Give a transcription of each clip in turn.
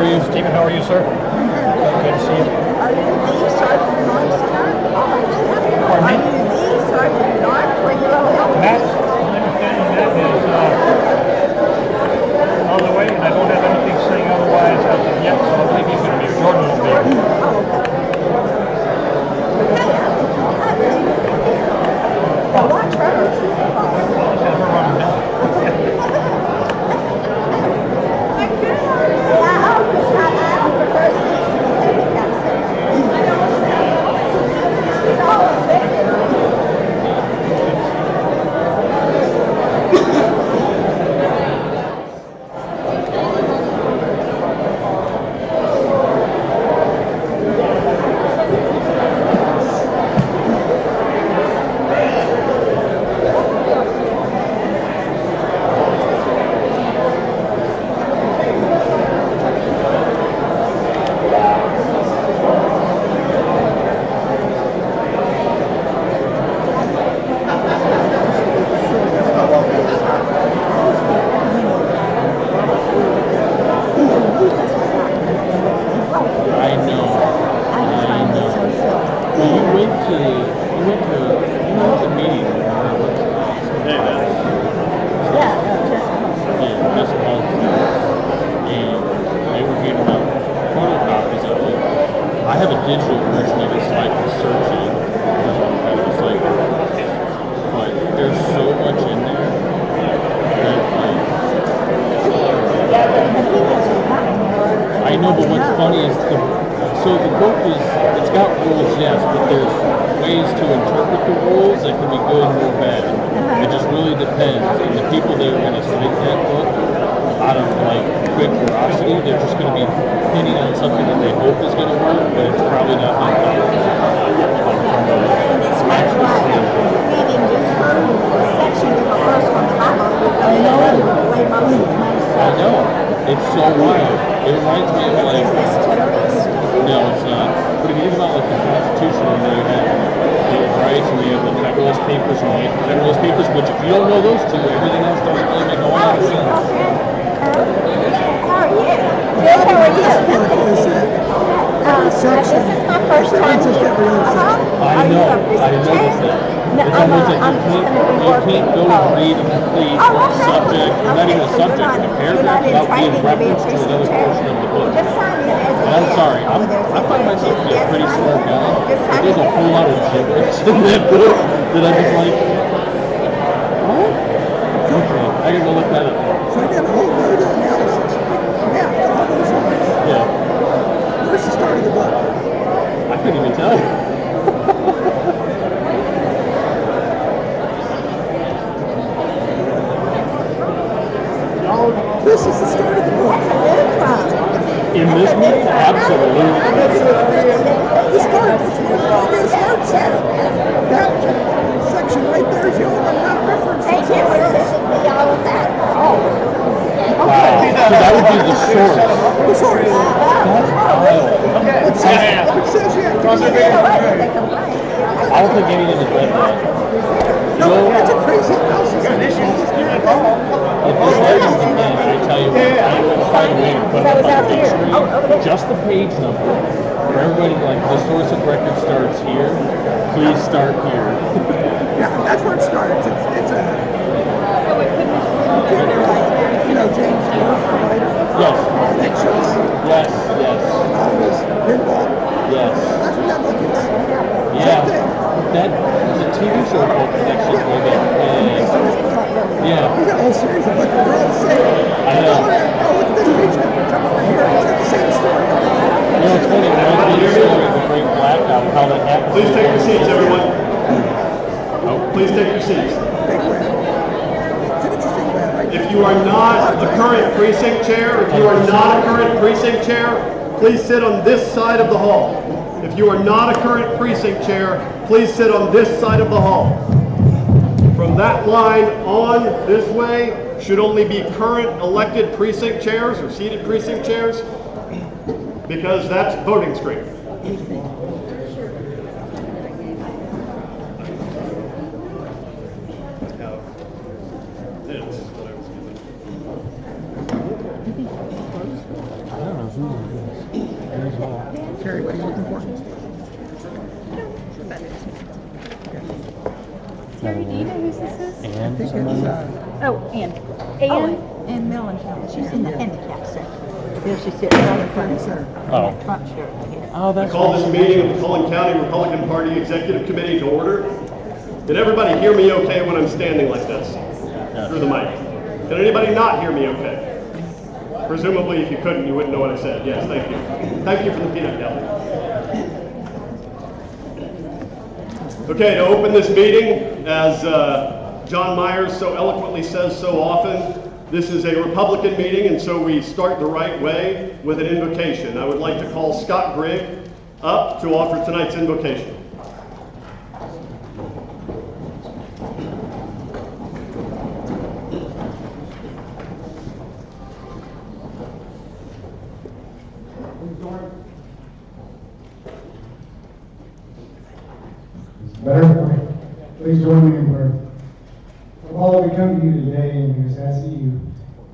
are you? Stephen, how are you, sir? Good to see you. Are you the Sergeant North Star? Pardon me? Are you the Sergeant North when you're home? Matt, my understanding that is on the way, and I don't have anything saying otherwise as of yet, so I believe he's going to be here. Jordan will be here. Well, watch her. Let's have her running down. Just the page number. For everybody, like the source of record starts here. Please start here. Yeah, that's where it starts. It's a James Wolfe, the writer. Yes. That shows. Yes. This pinball. Yes. That's what that book is. Yeah. That the TV show book is actually really good. Yeah. He's got a whole series of books. They're all the same. I know. What's this page number? Come over here. It's the same story. You know, it's funny, it reminds me of the story of the Great Blackout, how that happened. Please take your seats, everyone. Please take your seats. Big win. It's an interesting win, right? If you are not a current precinct chair, please sit on this side of the hall. If you are not a current precinct chair, please sit on this side of the hall. From that line on this way should only be current elected precinct chairs or seated precinct chairs, because that's voting screen. Terry, do you know whose this is? I And think someone. it's, Oh, Ann. Oh, Ann. and Mellencamp. She's in the handicap center. There she sits right in front of her. Oh. In that Trump shirt, I guess. Oh, I that's call this meeting of the Collin County Republican Party Executive Committee to order. Did everybody hear me okay when I'm standing like this? Through the mic. Did anybody not hear me okay? Presumably, if you couldn't, you wouldn't know what I said. Yes, thank you. Thank you for the peanut gallery. Okay, to open this meeting, as John Myers so eloquently says so often, this is a Republican meeting, and so we start the right way with an invocation. I would like to call Scott Grigg up to offer tonight's invocation. Better? Please join me in prayer. Father, we come to you today and we just ask that you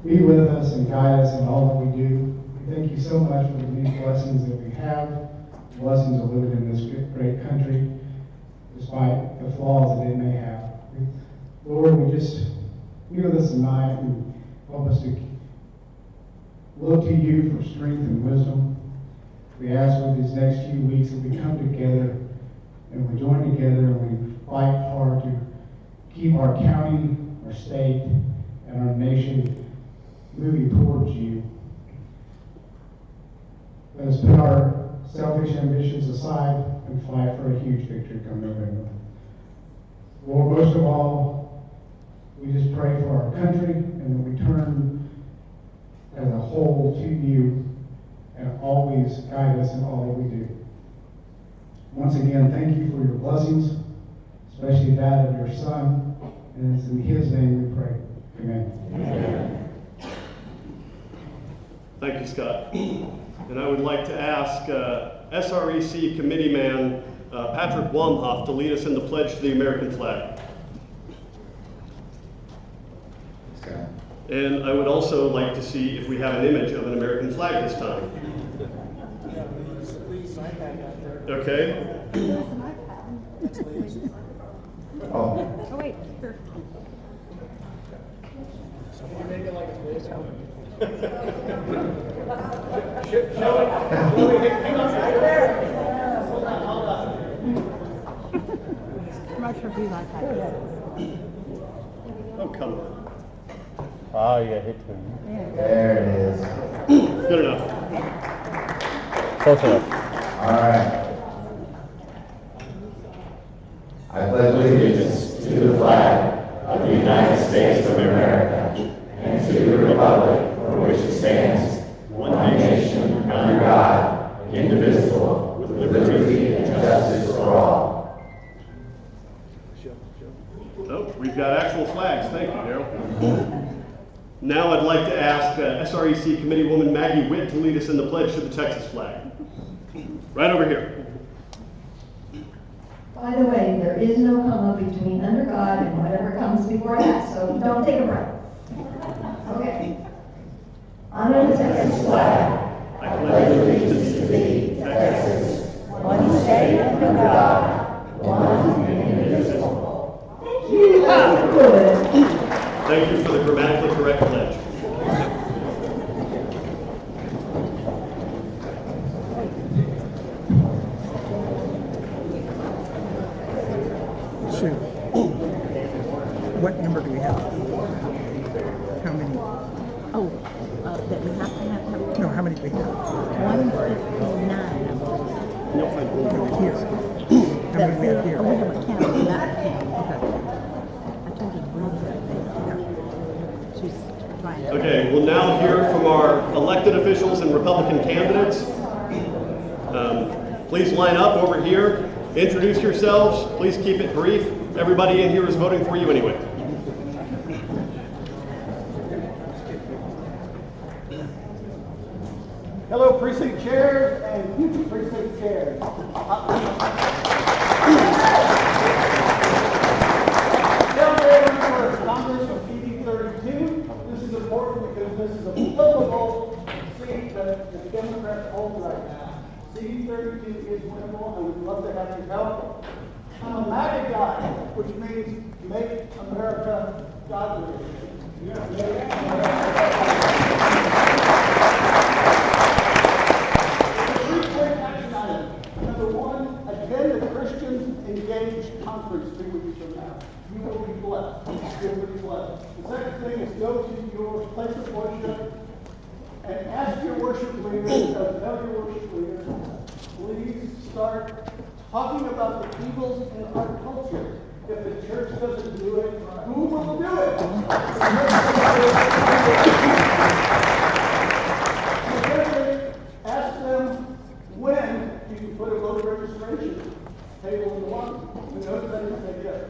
be with us and guide us in all that we do. We thank you so much for the many blessings that we have, the blessings of living in this great country, despite the flaws that it may have. Lord, we just be with us tonight and help us to look to you for strength and wisdom. We ask for these next few weeks that we come together and we join together and we fight hard to keep our county, our state, and our nation moving towards you. Let us put our selfish ambitions aside and fight for a huge victory come November. Lord, most of all, we just pray for our country and that we turn as a whole to you and always guide us in all that we do. Once again, thank you for your blessings, especially that of your Son, and it's in his name we pray. Amen. Amen. Thank you, Scott. And I would like to ask SREC committee man Patrick Wamhoff to lead us in the pledge to the American flag. And I would also like to see if we have an image of an American flag this time. Okay. Oh, wait. Much would be like that. Oh, come on. Oh, yeah, hit two. There it is. Good enough. Close enough. All right. I pledge allegiance to the flag of the United States of America and to the republic for which it stands, one nation, under God, indivisible, with liberty and justice for all. Oh, we've got actual flags. Thank you, Daryl. Now I'd like to ask SREC Committeewoman Maggie Witt to lead us in the pledge to the Texas flag. Right over here. By the way, there is no comma between under God and whatever comes before that, so don't take a breath. Okay. Honor the Texas flag. I pledge allegiance to thee, Texas, one state under God, one and indivisible. Thank you. Good. Thank you for the grammatically correct pledge. Sue, what number do we have? How many? Oh, that we have to have. No, how many do we have? 159. Here. How many do we have here? Oh, we haven't counted that. Okay. I told you to bring her, I think. She's trying to. Okay, we'll now hear from our elected officials and Republican candidates. Please line up over here. Introduce yourselves. Please keep it brief. Everybody in here is voting for you anyway. Hello, precinct chairs and future precinct chairs. For Congress of PD 32. This is important because this is a political seat that the Democrats hold right now. CD 32 is winnable, and we'd love to have your help. I'm a MAGA guy. which means make America godly. Three quick action items. Number one, attend the Christians Engaged Conference 2 weeks from now. You will be blessed. You will be blessed. The second thing is go to your place of worship and ask your worship leader, tell your worship leader, please start talking about the evils in our culture. If the church doesn't do it, who will do it? Ask them when you can put a voter registration table in the lobby. We know that is say yes.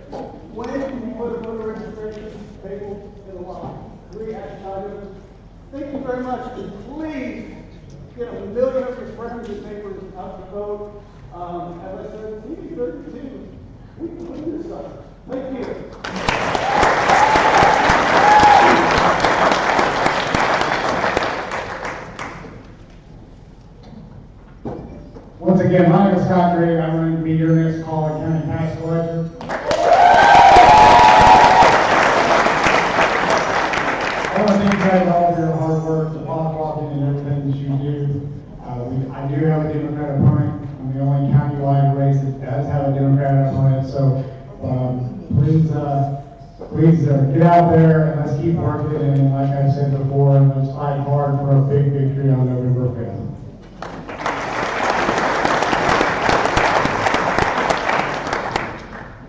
When can you put a voter registration table in the lobby? 3 action items. Thank you very much, and please get a million of your friends and neighbors out to vote. As I said, TV 32, we can win this stuff. Thank you. Once again, my name is Scott Gray. I'm going to be your next Collin County Tax Collector. I want to thank you guys all for your hard work, the walking and everything that you do. I do have a Democrat opponent. I'm the only countywide race that does have a Democrat opponent. So please get out there and let's keep working. And like I said before, let's fight hard for a big victory on November 5th.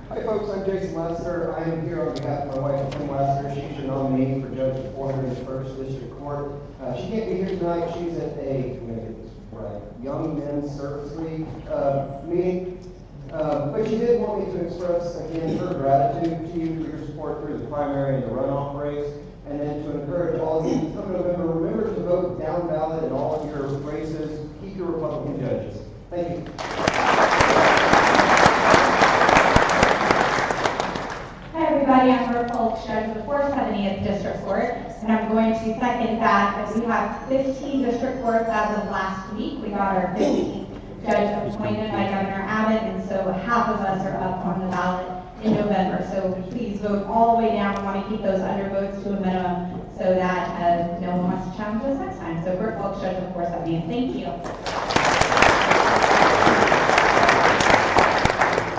Hi folks, I'm Jason Lester. I am here on behalf of my wife, Kim Lester. She's your nominee for Judge of 401st District Court. She can't be here tonight. She's at a Young Men's Service League meeting. But she did want me to express again her gratitude to you for your support through the primary and the runoff race, and then to encourage all of you to come November, remember to vote down ballot in all of your races. Keep your Republican judges. Thank you. Hi everybody, I'm Brooke Folks, Judge of the 470th District Court, and I'm going to second that we have 15 district courts as of last week. We got our 15th judge appointed by Governor Abbott, and so half of us are up on the ballot in November. So please vote all the way down. We want to keep those undervotes to a minimum so that no one wants to challenge us next time. So Brooke Folks, Judge of the 470th. Thank you.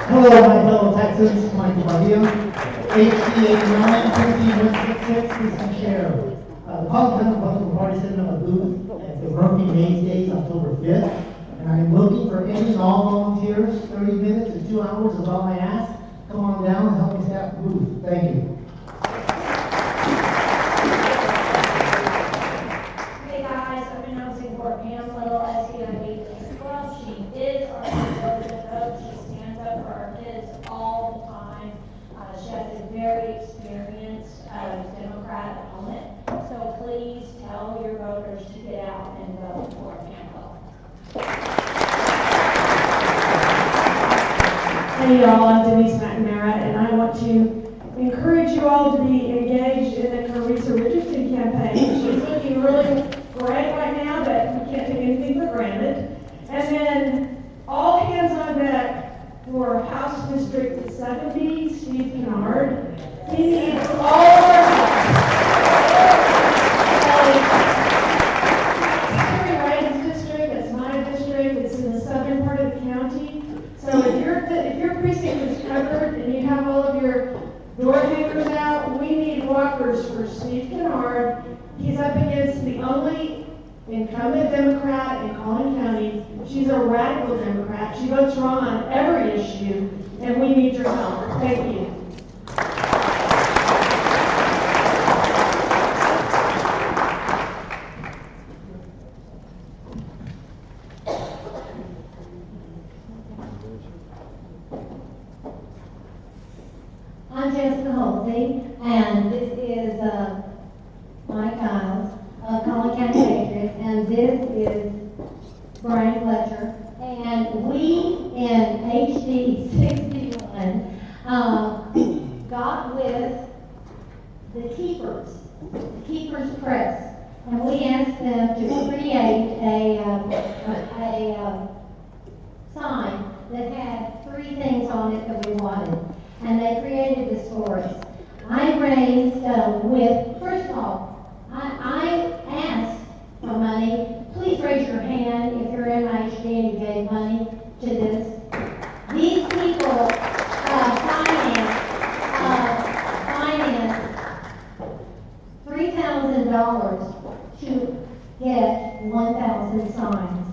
Hello, my fellow Texans. Michael Bardia. HD 89-5166, Mr. Chair. The Collin County Republican Party set up a booth at the Rugby Maze Days, October 5th. And I'm looking for any and all volunteers. 30 minutes to 2 hours is all I ask. Come on down and help me staff the booth. Thank you. Hey guys, I'm announcing for Pam Little, SEIB Club. She is our conservative vote. She stands up for our kids all the time. She has a very experienced Democrat opponent. So please tell your voters to get out and vote for Pam Little. Hey y'all, I'm Denise McNamara, and I want to encourage you all to be engaged in the Carissa Richardson campaign. She's looking really great right now, but we can't take anything for granted. And then all hands on deck for House District 70, Steve Kennard. He needs all of our help. Terry Wrighton's district, that's my district, it's in the southern part of the county. So if your precinct is covered and you have all of your door hangers out, we need walkers for Steve Kennard. He's up against the only incumbent Democrat in Collin County. She's a radical Democrat. She votes wrong on every issue, and we need your help. Thank you. I'm Jessica Holsey, and this is Mike Giles of Collin County Patriots, and this is Brian Fletcher. And we in HD 61 got with the Keepers Press, and we asked them to create a sign that had 3 things on it that we wanted. and they created this for us. I raised first of all, I asked for money. Please raise your hand if you're in MHD and you gave money to this. These people finance $3,000 to get 1,000 signs.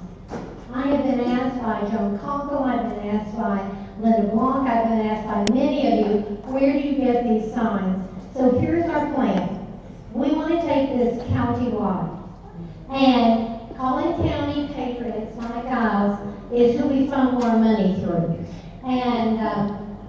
I have been asked by Joan Conco, I've been asked by Linda Blanc, I've been asked by many of you, where do you get these signs? So here's our plan. We want to take this county-wide. And Collin County Patriots, like us, is who we funnel our money through. And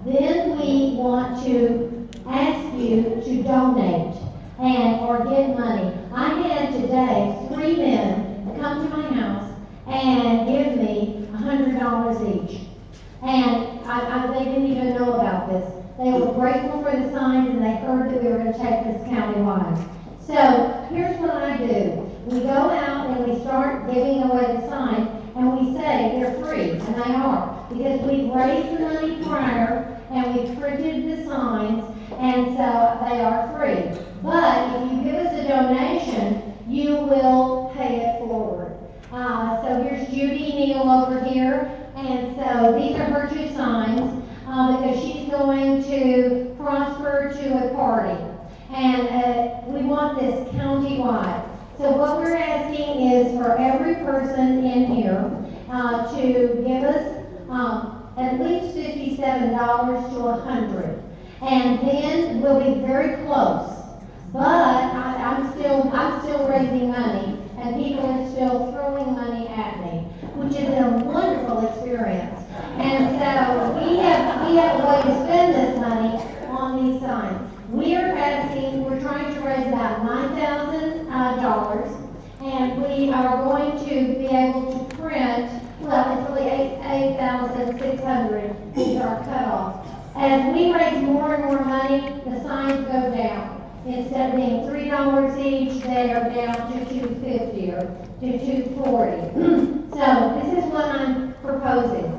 then we want to ask you to donate or get money. I had today 3 men come to my house and give me $100 each. And they didn't even know about this. They were grateful for the signs and they heard that we were going to take this county-wide. So here's what I do. We go out and we start giving away the signs and we say they're free, and they are. Because we've raised the money prior and we've printed the signs, and so they are free. But if you give us a donation, you will pay it forward. So here's Judy Neal over here, and so these are her 2 signs because she's going to prosper to a party. And we want this county-wide. So what we're asking is for every person in here to give us at least $57 to $100. And then we'll be very close. But I'm still raising money, and people are still throwing money at me, which is a wonderful experience. And so we have a way to spend this money on these signs. We're trying to raise about $9,000, and we are going to be able to print, well, it's really 8,600 is our cutoff. As we raise more and more money, the signs go down. Instead of being $3 each, they are down to $2.50 or to $2.40. So this is what I'm proposing.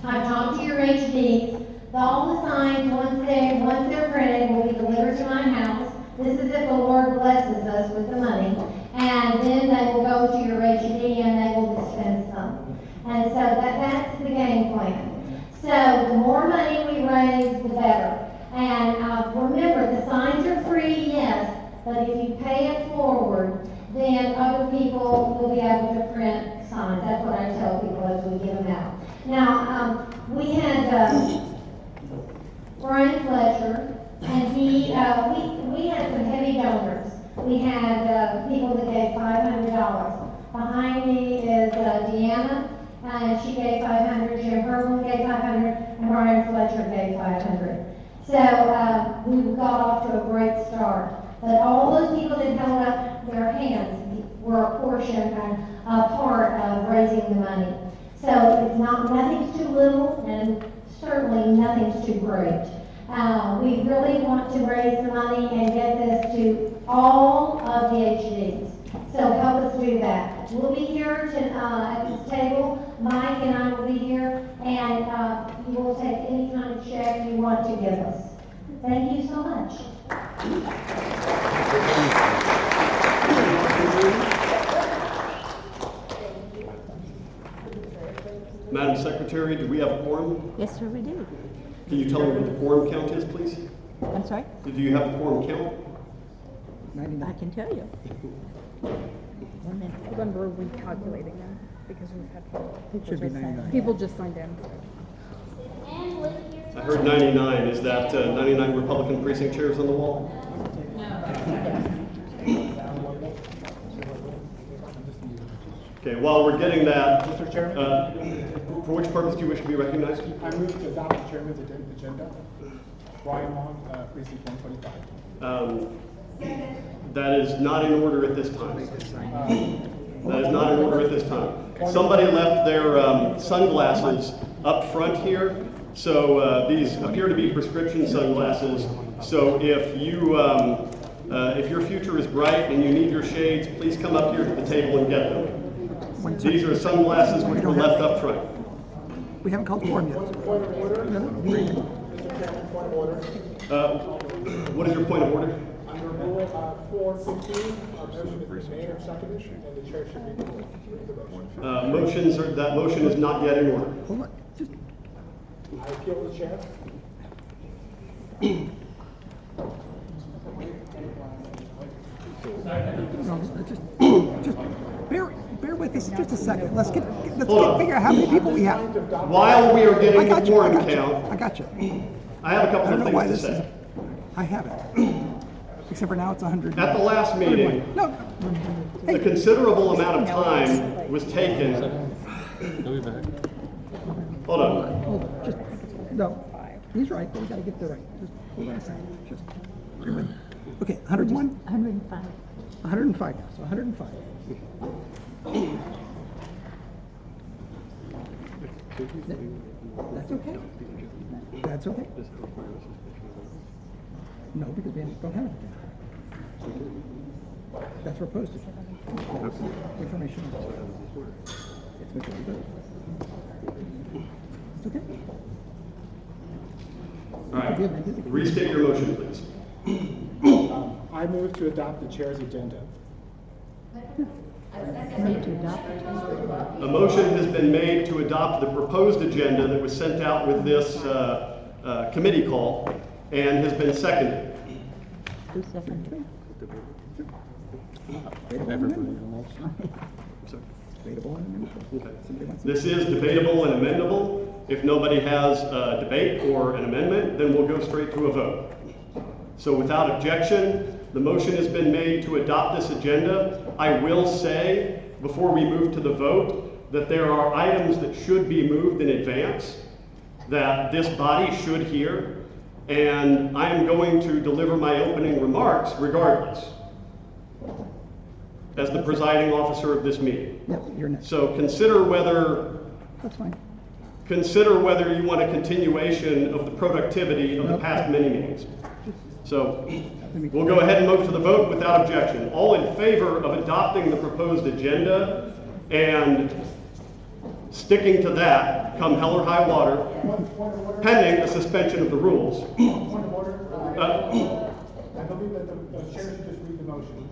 I've talked to your HDs. All the signs, once they're printed, will be delivered to my house. This is if the Lord blesses us with the money. And then they will go to your HD and they will dispense them. And so that's the game plan. So the more money we raise, the better. And remember, the signs are free, yes, but if you pay it forward, then other people will be able to print signs. That's what I tell people as we give them out. Now, we had Brian Fletcher, and we had some heavy donors. We had people that gave $500. Behind me is Deanna, and she gave $500. Jim Herman gave $500, and Brian Fletcher gave $500. So we got off to a great start. But all those people that held up their hands were a portion and a part of raising the money. So it's nothing's too little, and certainly nothing's too great. We really want to raise the money and get this to all of the HDs. So help us do that. We'll be here at this table. Mike and I will be here, and you will take any kind of check you want to give us. Thank you so much. Madam Secretary, do we have a quorum? Yes, sir, we do. Can you tell me what the quorum count is, please? I'm sorry? Do you have the quorum count? I can tell you. 1 minute. When we're recalculating them, because we've had It should be 99. people just signed in. I heard 99. Is that 99 Republican precinct chairs on the wall? Okay, while we're getting that, Mr. Chairman? For which purpose do you wish to be recognized? I move to adopt the chairman's agenda. Brian Long, precinct 125. That is not in order at this time. That is not in order at this time. Somebody left their sunglasses up front here. So these appear to be prescription sunglasses. So if your future is bright and you need your shades, please come up here to the table and get them. These are sunglasses which were left up front. We haven't called quorum yet. Chairman, point of order. What is your point of order? Under Rule 415, our motion has been made or seconded, and the chair should read the motion. That motion is not yet in order. Hold on. Just, I appeal to the chair. no, just bear with us just a second. Let's figure out how many people we have. While we are getting the quorum I count, got you. I have a I couple don't of know why things to this say. is. I have it. Except for now it's 100. At the last meeting, No. a considerable amount of time was taken. Hold on. Hold on. Just, no. He's right, but we gotta get the right. Just hold on a second. Just, okay, 101? 105. 105 now, so 105. That's okay. That's okay. No, because we don't have it. That's for postage. That's information. It's majority vote. It's okay. All right. Restate your motion, please. I move to adopt the chair's agenda. A motion has been made to adopt the proposed agenda that was sent out with this committee call and has been seconded. Who seconded it? Debatable and amendable. Okay. This is debatable and amendable. If nobody has a debate or an amendment, then we'll go straight to a vote. So without objection, the motion has been made to adopt this agenda. I will say, before we move to the vote, that there are items that should be moved in advance that this body should hear, and I am going to deliver my opening remarks regardless, as the presiding officer of this meeting. Yep, you're next. So consider whether That's fine. you want a continuation of the productivity of the past many meetings. So we'll go ahead and move to the vote without objection. All in favor of adopting the proposed agenda and sticking to that, come hell or high water, pending the suspension of the rules. Point of order. I believe that the chair should just read the motion.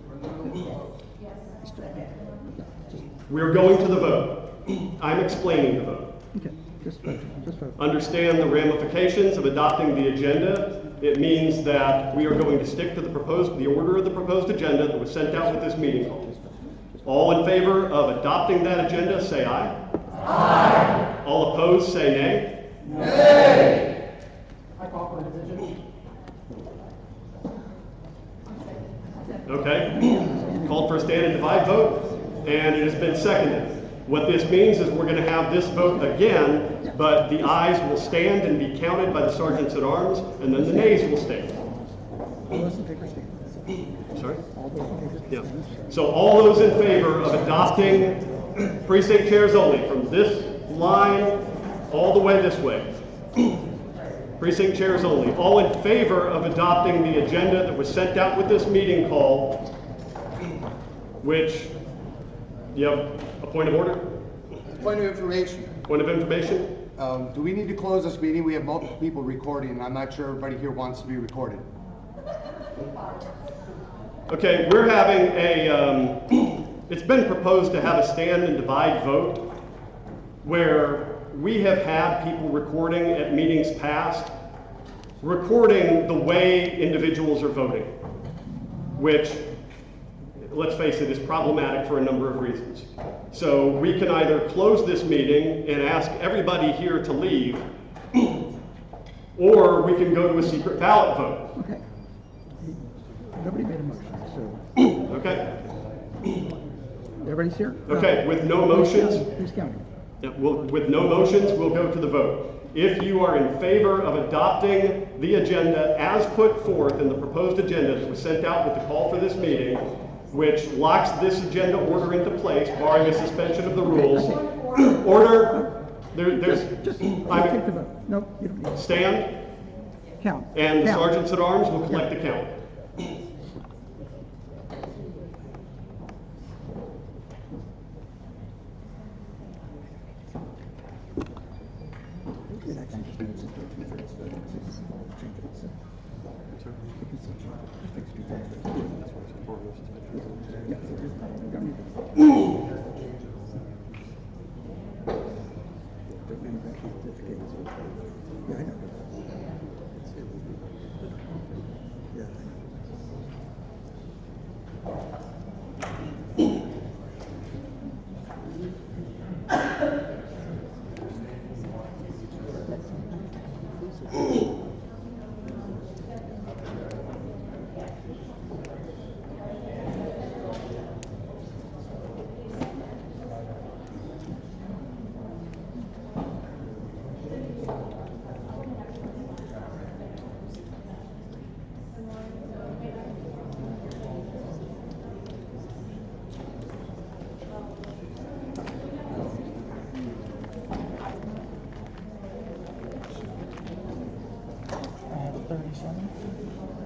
We're going to the vote. I'm explaining the vote. Okay, just vote. Understand the ramifications of adopting the agenda. It means that we are going to stick to the order of the proposed agenda that was sent out with this meeting call. All in favor of adopting that agenda, say aye. Aye. All opposed, say nay. Nay. I call for a division. Okay. Called for a stand and divide vote, and it has been seconded. What this means is we're going to have this vote again, but the ayes will stand and be counted by the sergeants at arms, and then the nays will stand. Sorry? Yeah. So all those in favor of adopting precinct chairs only from this line all the way this way. Precinct chairs only. All in favor of adopting the agenda that was sent out with this meeting call, which, you have a point of order? Point of information. Point of information? Do we need to close this meeting? We have multiple people recording, and I'm not sure everybody here wants to be recorded. Okay, we're having it's been proposed to have a stand and divide vote where we have had people recording at meetings past, recording the way individuals are voting, which, let's face it, is problematic for a number of reasons. So we can either close this meeting and ask everybody here to leave, or we can go to a secret ballot vote. Okay. Nobody made a motion, so. Okay. Everybody's here? Okay, with no motions. Who's counting? With no motions, we'll go to the vote. If you are in favor of adopting the agenda as put forth in the proposed agenda that was sent out with the call for this meeting, which locks this agenda order into place, barring a suspension of the rules. Order. There's Just take the vote. Nope, you don't need to. Stand. Count. And the Count. sergeants at arms will collect the count.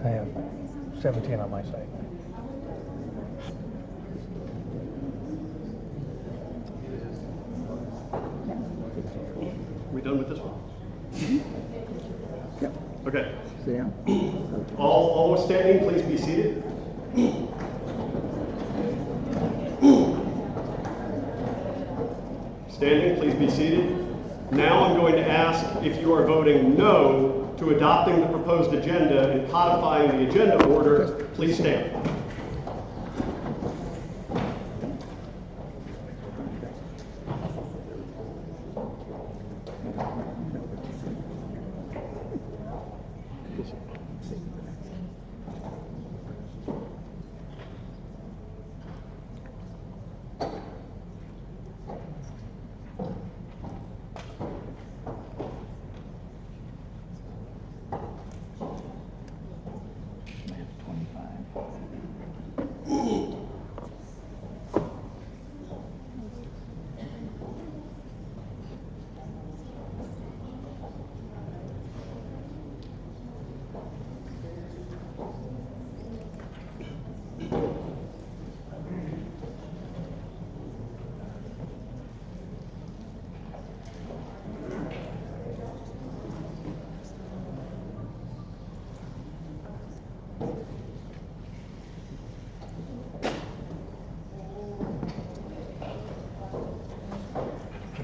I have 17 on my side. We done with this one? Yep. Okay. Sit down. All standing, please be seated. Standing, please be seated. Now I'm going to ask if you are voting no to adopting the proposed agenda and codifying the agenda order, please stand.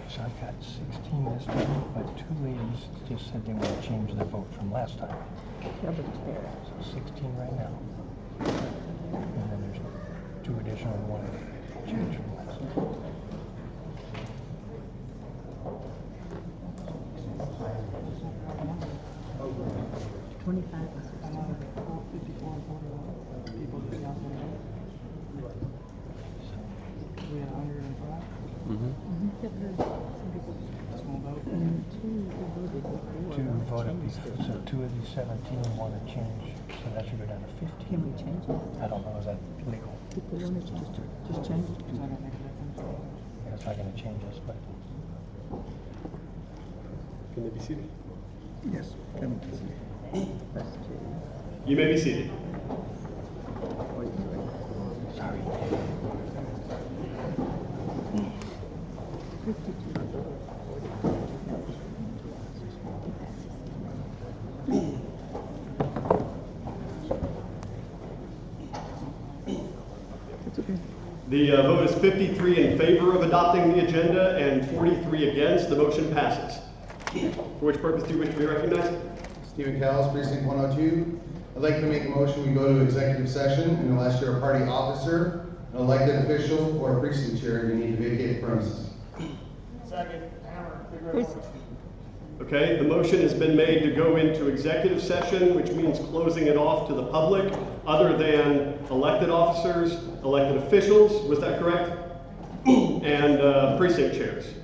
So I've got 16 this time, but two ladies just said they want to change their vote from last time. So 16 right now. And then there's two additional one change from last time. Two voted before, so two of these 17 want to change, so that should go down to 15. Can we change it? I don't know, is that legal? If they wanted to just change it. Yeah, it's not going to change us, but Can they be seated? Yes. You may be seated. sorry. The vote is 53 in favor of adopting the agenda and 43 against. The motion passes. For which purpose do you wish to be recognized? Stephen Callis, Precinct 102. I'd like to make a motion we go to executive session, and unless you're a party officer, an elected official, or a precinct chair, you need to vacate the premises. Second, Hammer, Big Red Wolf. Okay, the motion has been made to go into executive session, which means closing it off to the public, other than elected officers, elected officials, was that correct? And precinct chairs.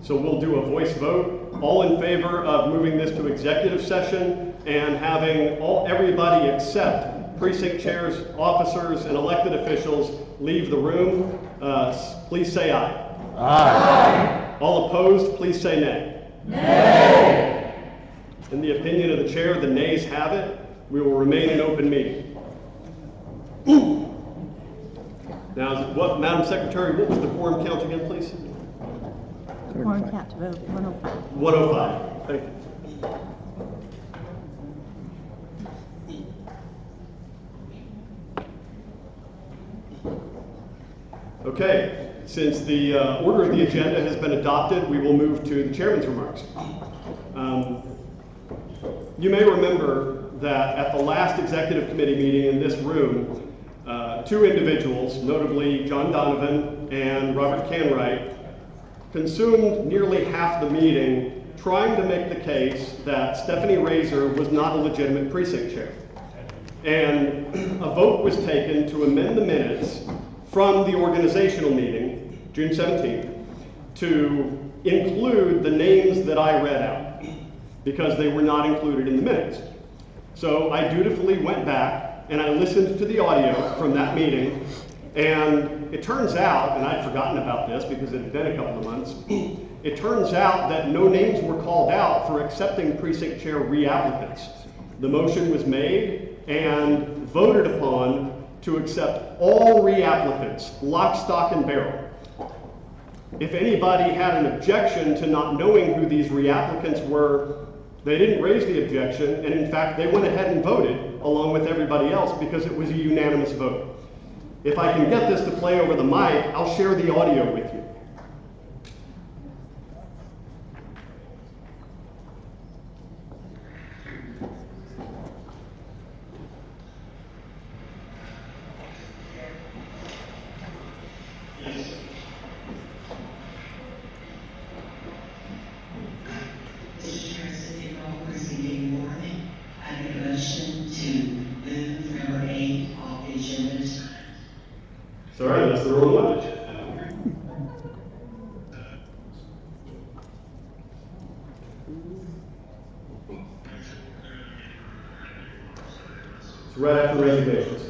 So we'll do a voice vote. All in favor of moving this to executive session and having everybody except precinct chairs, officers, and elected officials leave the room, please say aye. Aye. All opposed, please say nay. Nay. In the opinion of the chair, the nays have it. We will remain in open meeting. Now, Madam Secretary, what was the quorum count again, please? Quorum count to vote 105. 105. Thank you. Okay, since the order of the agenda has been adopted, we will move to the chairman's remarks. You may remember that at the last executive committee meeting in this room, two individuals, notably John Donovan and Robert Canwright, consumed nearly half the meeting trying to make the case that Stephanie Razor was not a legitimate precinct chair. And a vote was taken to amend the minutes from the organizational meeting, June 17th, to include the names that I read out, because they were not included in the minutes. So I dutifully went back and I listened to the audio from that meeting, and it turns out, and I'd forgotten about this because it had been a couple of months, it turns out that no names were called out for accepting precinct chair reapplicants. The motion was made and voted upon to accept all reapplicants, lock, stock, and barrel. If anybody had an objection to not knowing who these reapplicants were, they didn't raise the objection, and in fact, they went ahead and voted along with everybody else because it was a unanimous vote. If I can get this to play over the mic, I'll share the audio with you. Sorry, that's the wrong one. It's right after resignations.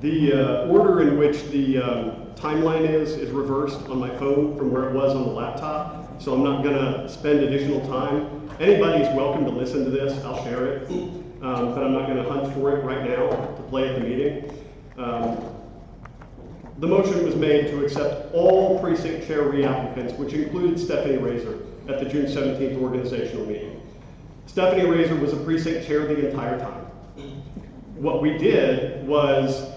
The order in which the timeline is reversed on my phone from where it was on the laptop, so I'm not going to spend additional time. Anybody's welcome to listen to this. I'll share it, but I'm not going to hunt for it right now to play at the meeting. The motion was made to accept all precinct chair reapplicants, which included Stephanie Razor, at the June 17th organizational meeting. Stephanie Razor was a precinct chair the entire time. What we did was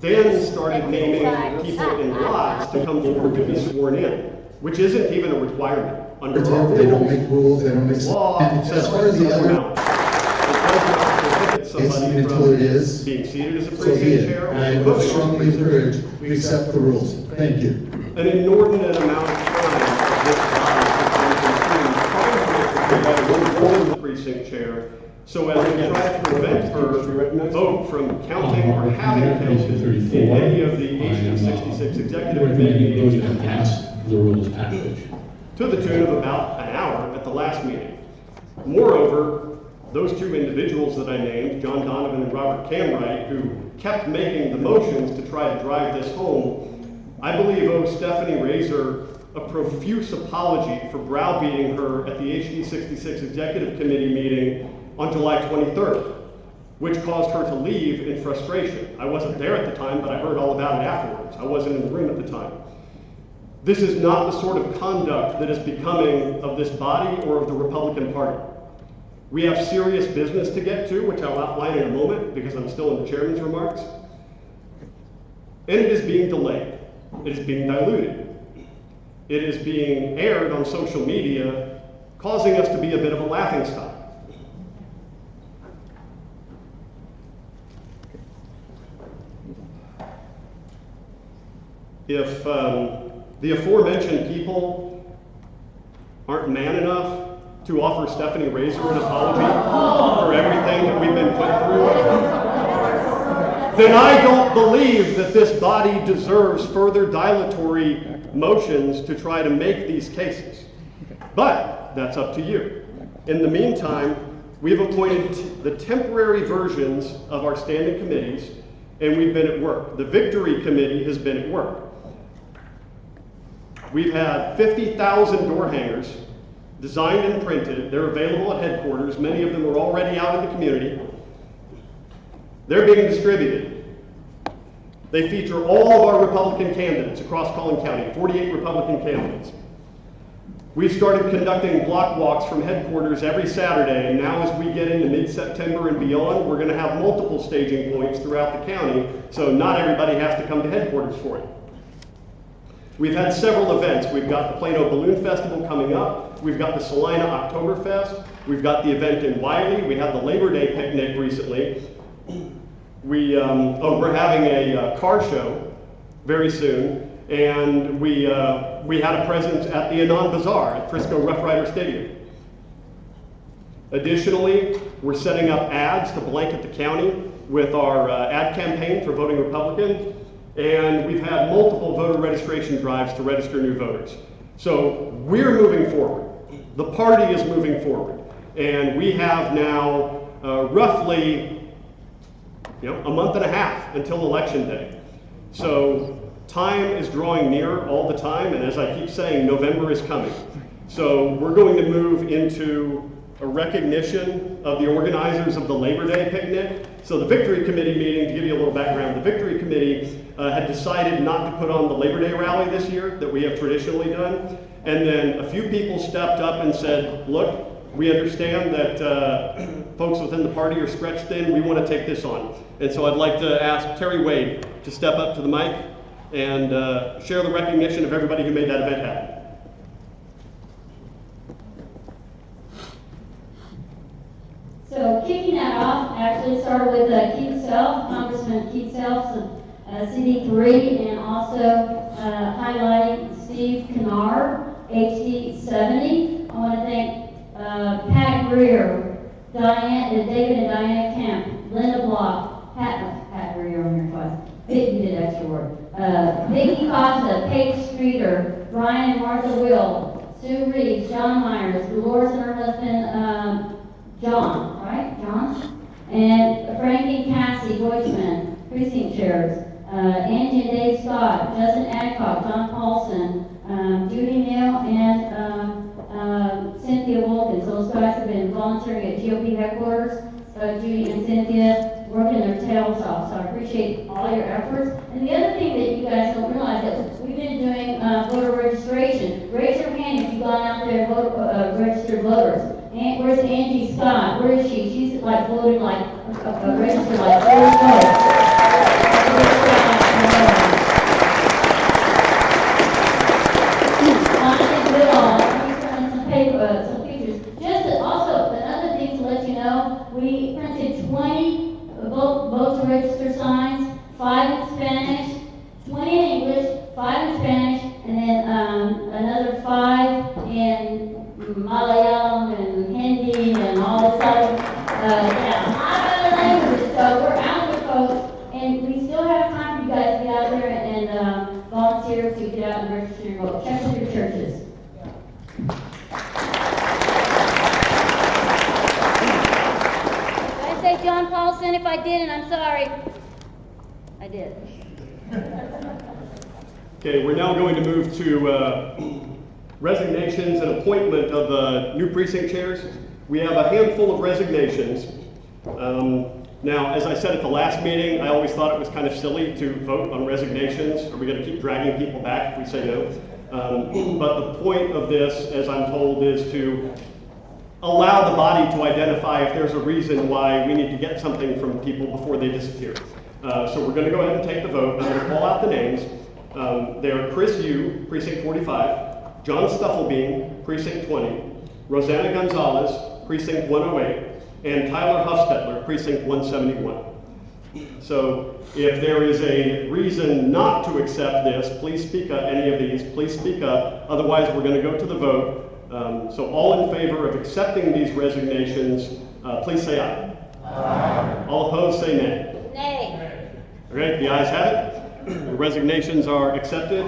then started naming people in lots to come forward to be sworn in, which isn't even a requirement under our They don't make rules, they don't make law. As far as the other somebody until it is, being seated as a so be precinct it. chair. I would strongly encourage we accept the rules. Thank you. An inordinate amount of time of this body has been consumed the precinct chair, so as to try to prevent her vote from counting or having counted in any of the HD 66 executive committee meetings to pass the rules package to the tune of about an hour at the last meeting. Moreover, those two individuals that I named, John Donovan and Robert Canwright, who kept making the motions to try to drive this home, I believe owe Stephanie Razor a profuse apology for browbeating her at the HD 66 executive committee meeting on July 23rd, which caused her to leave in frustration. I wasn't there at the time, but I heard all about it afterwards. I wasn't in the room at the time. This is not the sort of conduct that is becoming of this body or of the Republican Party. We have serious business to get to, which I'll outline in a moment because I'm still in the chairman's remarks. And it is being delayed. It is being diluted. It is being aired on social media, causing us to be a bit of a laughingstock. If the aforementioned people aren't man enough to offer Stephanie Razor an apology for everything that we've been put through, then I don't believe that this body deserves further dilatory motions to try to make these cases. But that's up to you. In the meantime, we've appointed the temporary versions of our standing committees, and we've been at work. The Victory Committee has been at work. We've had 50,000 door hangers designed and printed. They're available at headquarters. Many of them are already out in the community. They're being distributed. They feature all of our Republican candidates across Collin County, 48 Republican candidates. We've started conducting block walks from headquarters every Saturday, and now as we get into mid-September and beyond, we're going to have multiple staging points throughout the county, so not everybody has to come to headquarters for it. We've had several events. We've got the Plano Balloon Festival coming up. We've got the Salina Oktoberfest. We've got the event in Wiley. We had the Labor Day picnic recently. We're having a car show very soon, and we had a presence at the Anon Bazaar at Frisco Rough Rider Stadium. Additionally, we're setting up ads to blanket the county with our ad campaign for voting Republican, and we've had multiple voter registration drives to register new voters. So we're moving forward. The party is moving forward, and we have now roughly a month and a half until Election Day. So time is drawing near all the time, and as I keep saying, November is coming. So we're going to move into a recognition of the organizers of the Labor Day picnic. So the Victory Committee meeting, to give you a little background, the Victory Committee had decided not to put on the Labor Day rally this year that we have traditionally done. And then a few people stepped up and said, look, we understand that folks within the party are stretched thin. We want to take this on. And so I'd like to ask Terry Wade to step up to the mic and share the recognition of everybody who made that event happen. So kicking that off actually started with Keith Self, Congressman Keith Self, CD3, and also highlighting Steve Kennard, HD 70. I want to thank Pat Greer, David and Diana Kemp, Linda Block, Pat Greer on here twice. He did extra work. Vicki Costa, Paige Streeter, Brian and Martha Will, Sue Reeves, John Myers, Dolores and her husband John, right? John? And Frank and Cassie Deutschman, precinct chairs, Angie and Dave Scott, Justin Adcock, John Paulson, Judy Neal, and Cynthia Wilkins. Those guys have been volunteering at GOP headquarters. Judy and Cynthia working their tails off, so I appreciate all your efforts. And the other thing that you guys don't realize is we've been doing voter registration. Raise your hand if you've gone out there and registered voters. And where's Angie Scott? Where is she? She's like voted like registered like 30 votes. Some pictures. Just also another thing to let you know, we printed 20 vote to register signs, 5 in Spanish, 20 in English, 5 in Spanish, and then another 5 in Malayalam and Hindi and all this other, other languages. So we're out with folks, and we still have time for you guys to get out there and volunteer to get out and register your vote. Check with your churches. Did I say John Paulson? If I didn't, I'm sorry. I did. Okay, we're now going to move to resignations and appointment of new precinct chairs. We have a handful of resignations. Now, as I said at the last meeting, I always thought it was kind of silly to vote on resignations. Are we going to keep dragging people back if we say no? But the point of this, as I'm told, is to allow the body to identify if there's a reason why we need to get something from people before they disappear. So we're going to go ahead and take the vote. I'm going to call out the names. They are Chris Yu, Precinct 45, John Stuffelbein, Precinct 20, Rosanna Gonzalez, Precinct 108, and Tyler Huffstetler, Precinct 171. So if there is a reason not to accept this, please speak up, any of these, please speak up. Otherwise, we're going to go to the vote. So all in favor of accepting these resignations, please say aye. Aye. All opposed, say nay. Nay. All right, the ayes have it. The resignations are accepted.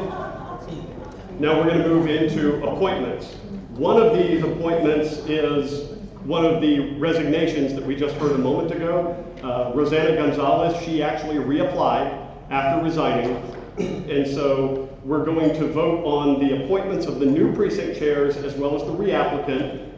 Now we're going to move into appointments. One of these appointments is one of the resignations that we just heard a moment ago. Rosanna Gonzalez, she actually reapplied after resigning. And so we're going to vote on the appointments of the new precinct chairs as well as the reapplicant,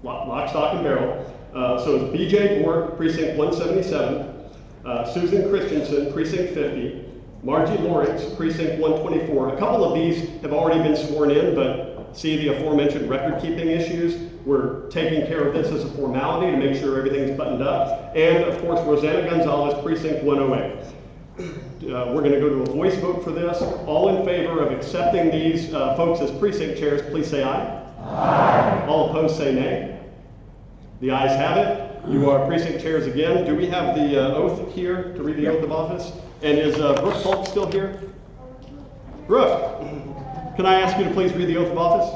lock, stock, and barrel. So it's BJ Bork, precinct 177, Susan Christensen, precinct 50, Margie Lawrence, precinct 124. A couple of these have already been sworn in, but see the aforementioned record-keeping issues. We're taking care of this as a formality to make sure everything's buttoned up. And of course, Rosanna Gonzalez, precinct 108. We're going to go to a voice vote for this. All in favor of accepting these folks as precinct chairs, please say aye. Aye. All opposed, say nay. The ayes have it. You are precinct chairs again. Do we have the oath here to read the oath of office? And is Brooke Polk still here? Brooke, can I ask you to please read the oath of office?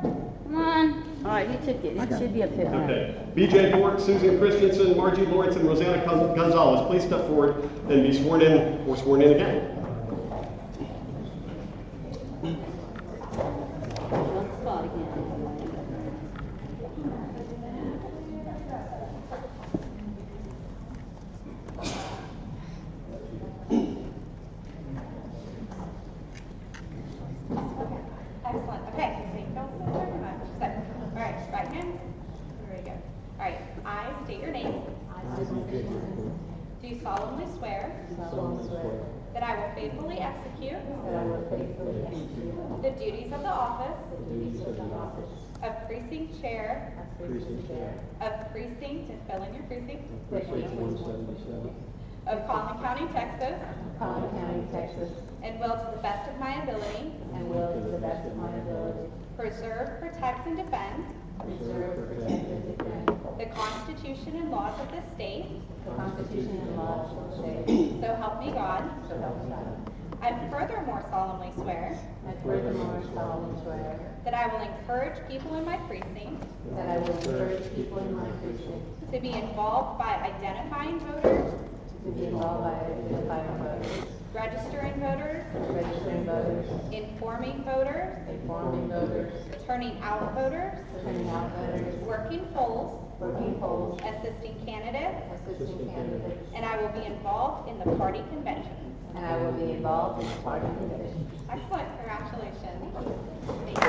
Come on. All right, he took it. It should be up here. Okay. BJ Bork, Susan Christensen, Margie Lawrence, and Rosanna Gonzalez, please step forward and be sworn in or sworn in again. Let's spot again. Excellent. Okay, so you don't feel very much. So, all right, right hand. There we go. All right, I state your name. Do solemnly swear that I will faithfully execute the duties of the office of precinct chair of precinct, and fill in your precinct, of Collin County, Texas, and will to the best of my ability preserve, protect, and defend the Constitution and laws of this state. So help me God. I furthermore solemnly swear that I will encourage people in my precinct to be involved by identifying voters, registering voters, informing voters, turning out voters, working polls, assisting candidates, and I will be involved in the party convention. Excellent. Congratulations. Thank you.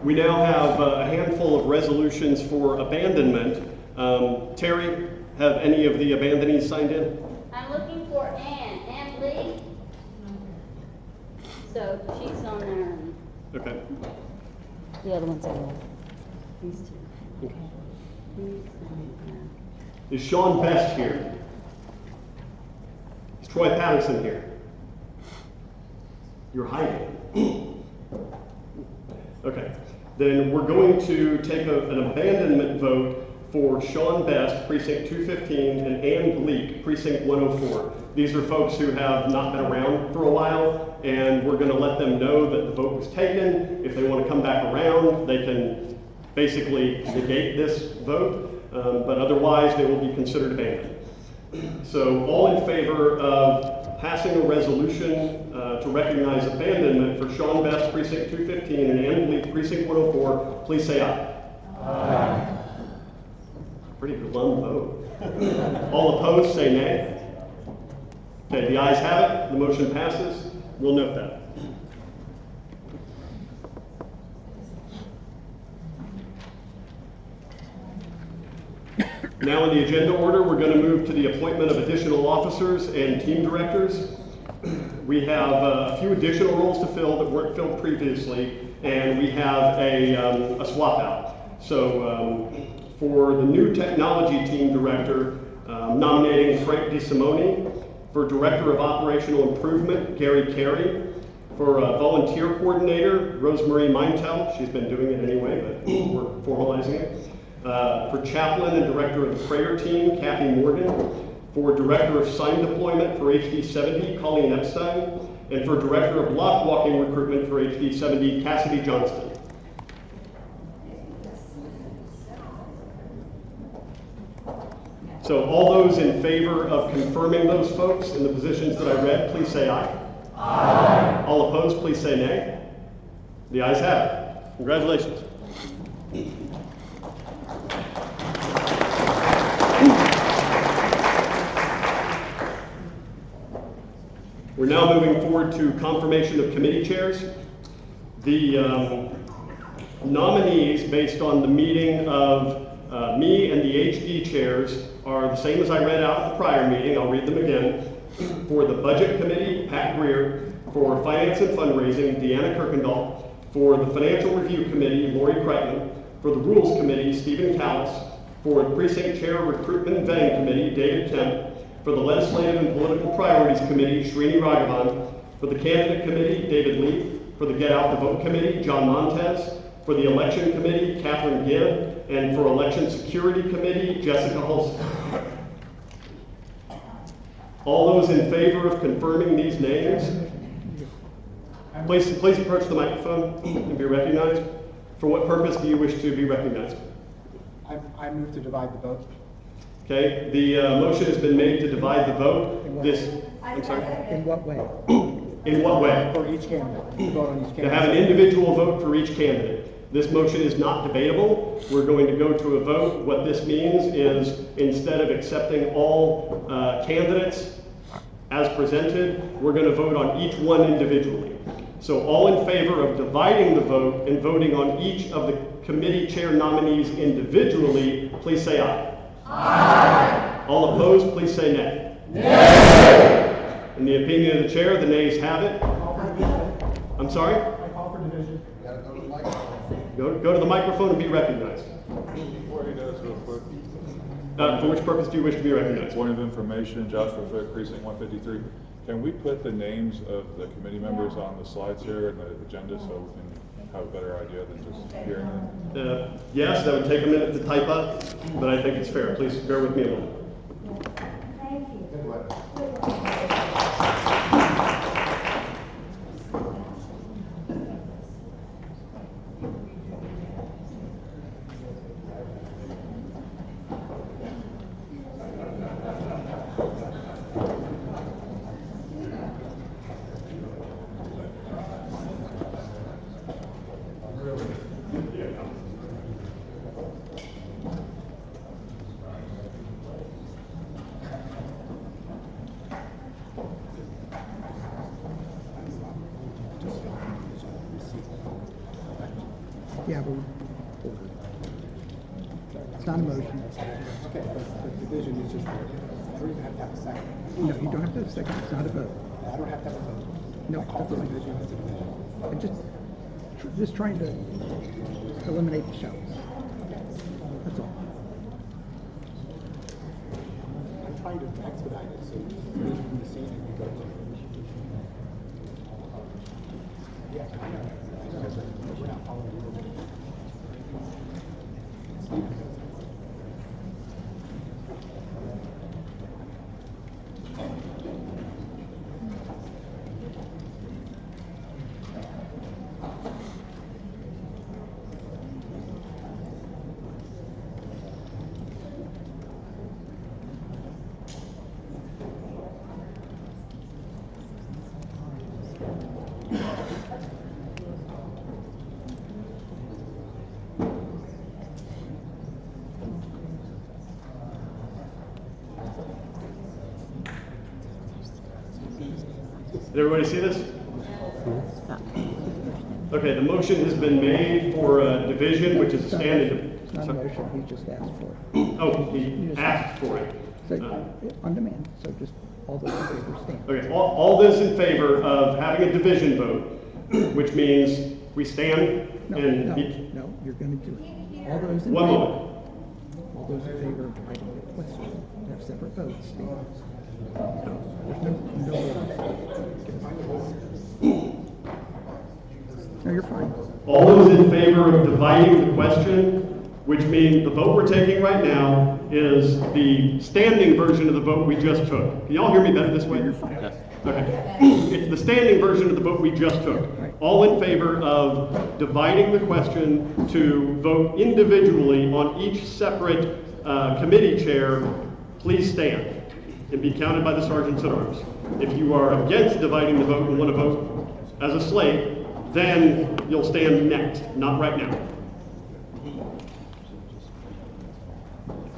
We now have a handful of resolutions for abandonment. Terry, have any of the abandonees signed in? I'm looking for Ann Lee. So she's on there. Okay. The other ones are there. These two. Okay. Is Sean Best here? Is Troy Patterson here? You're hiding. Okay. Then we're going to take an abandonment vote for Sean Best, precinct 215, and Ann Bleak, precinct 104. These are folks who have not been around for a while, and we're going to let them know that the vote was taken. If they want to come back around, they can basically negate this vote, but otherwise they will be considered abandoned. So all in favor of passing a resolution to recognize abandonment for Sean Best, precinct 215, and Ann Bleak, precinct 104, please say aye. Aye. Pretty glum vote. All opposed, say nay. Okay, the ayes have it. The motion passes. We'll note that. Now in the agenda order, we're going to move to the appointment of additional officers and team directors. We have a few additional roles to fill that weren't filled previously, and we have a swap out. So for the new technology team director, nominating Frank DeSimone. For director of operational improvement, Gary Carey. For volunteer coordinator, Rosemarie Meintel. She's been doing it anyway, but we're formalizing it. For chaplain and director of the prayer team, Kathy Morgan. For director of sign deployment for HD 70, Collin Epstein. And for director of block walking recruitment for HD 70, Cassidy Johnston. So all those in favor of confirming those folks in the positions that I read, please say aye. Aye. All opposed, please say nay. The ayes have it. Congratulations. We're now moving forward to confirmation of committee chairs. The nominees, based on the meeting of me and the HD chairs, are the same as I read out at the prior meeting. I'll read them again. For the Budget Committee, Pat Greer. For Finance and Fundraising, Deanna Kirkendall. For the Financial Review Committee, Lori Crichton. For the Rules Committee, Stephen Callis. For the Precinct Chair Recruitment and Vetting Committee, David Kemp. For the Legislative and Political Priorities Committee, Srini Raghavan. For the Candidate Committee, David Leaf. For the Get Out the Vote Committee, John Montez. For the Election Committee, Catherine Gibb. And for Election Security Committee, Jessica Hulse. All those in favor of confirming these names, please approach the microphone and be recognized. For what purpose do you wish to be recognized? I move to divide the vote. Okay, the motion has been made to divide the vote. I'm sorry? In what way? In what way? For each candidate. To vote on each candidate. To have an individual vote for each candidate. This motion is not debatable. We're going to go to a vote. What this means is instead of accepting all candidates as presented, we're going to vote on each one individually. So all in favor of dividing the vote and voting on each of the committee chair nominees individually, please say aye. Aye. All opposed, please say nay. Nay. In the opinion of the chair, the nays have it. I'm sorry? I call for division. Go to the microphone and be recognized. Before he does, real quick. For which purpose do you wish to be recognized? Point of information, Joshua Fick, Precinct 153. Can we put the names of the committee members on the slides here and the agenda so we can have a better idea than just hearing them? Yes, that would take a minute to type up, but I think it's fair. Please bear with me a moment. Thank you. Yeah, but it's not a motion. Okay, but the division is just, I don't even have to have a second. No, you don't have to have a second. It's not a vote. I don't have to have a vote. No, I call for that's division, it's a division. I'm just trying to eliminate the shouts. That's all. I'm trying to expedite it, so you from the scene and you go to. Yeah, I know. We're not following the rules. Did everybody see this? Okay, the motion has been made for a division, which is a standing. It's not a motion, he just asked for it. Oh, he asked for it. So, on demand, so just all those in favor stand. Okay, all those in favor of having a division vote, which means we stand and... No, you're going to do it. All those in One favor. moment. All those in favor of dividing the question, have separate votes, stand. There's no No, you're fine. All those in favor of dividing the question, which means the vote we're taking right now is the standing version of the vote we just took. Can y'all hear me better this way? You're fine. Okay. It's the standing version of the vote we just took. All in favor of dividing the question to vote individually on each separate committee chair, please stand and be counted by the sergeants at arms. If you are against dividing the vote and want to vote as a slate, then you'll stand next, not right now.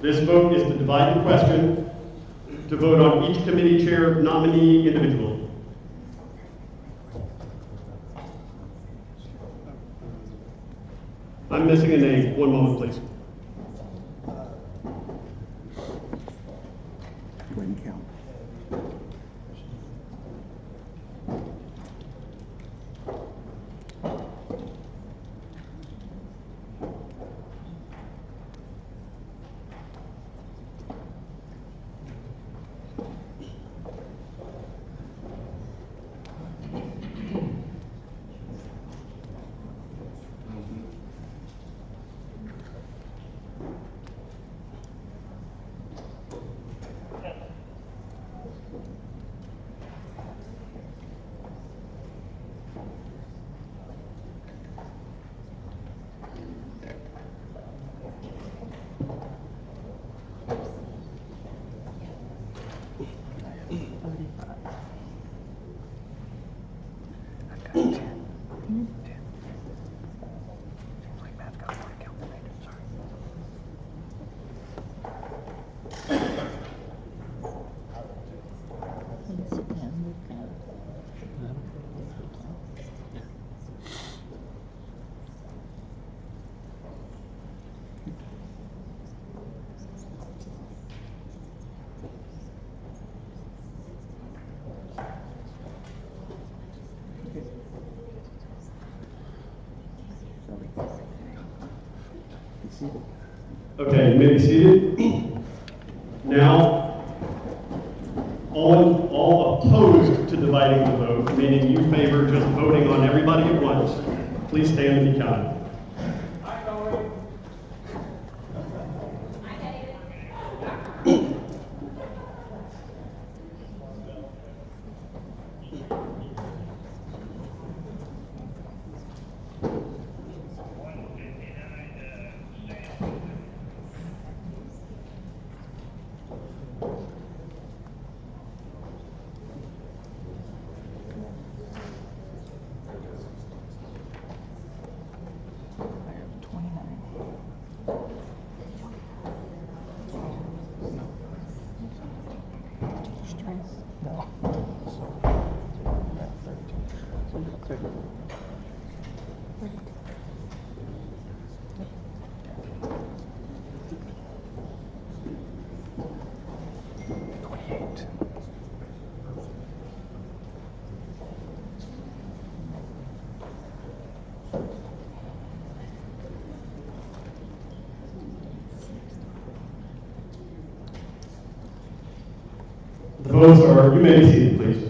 This vote is to divide the question to vote on each committee chair nominee individually. I'm missing a name. One moment, please. Go ahead and count. Okay, you may be seated. Now, all opposed to dividing the vote, meaning you favor just voting on everybody at once, please stand and be counted. The votes are, you may be seated, please.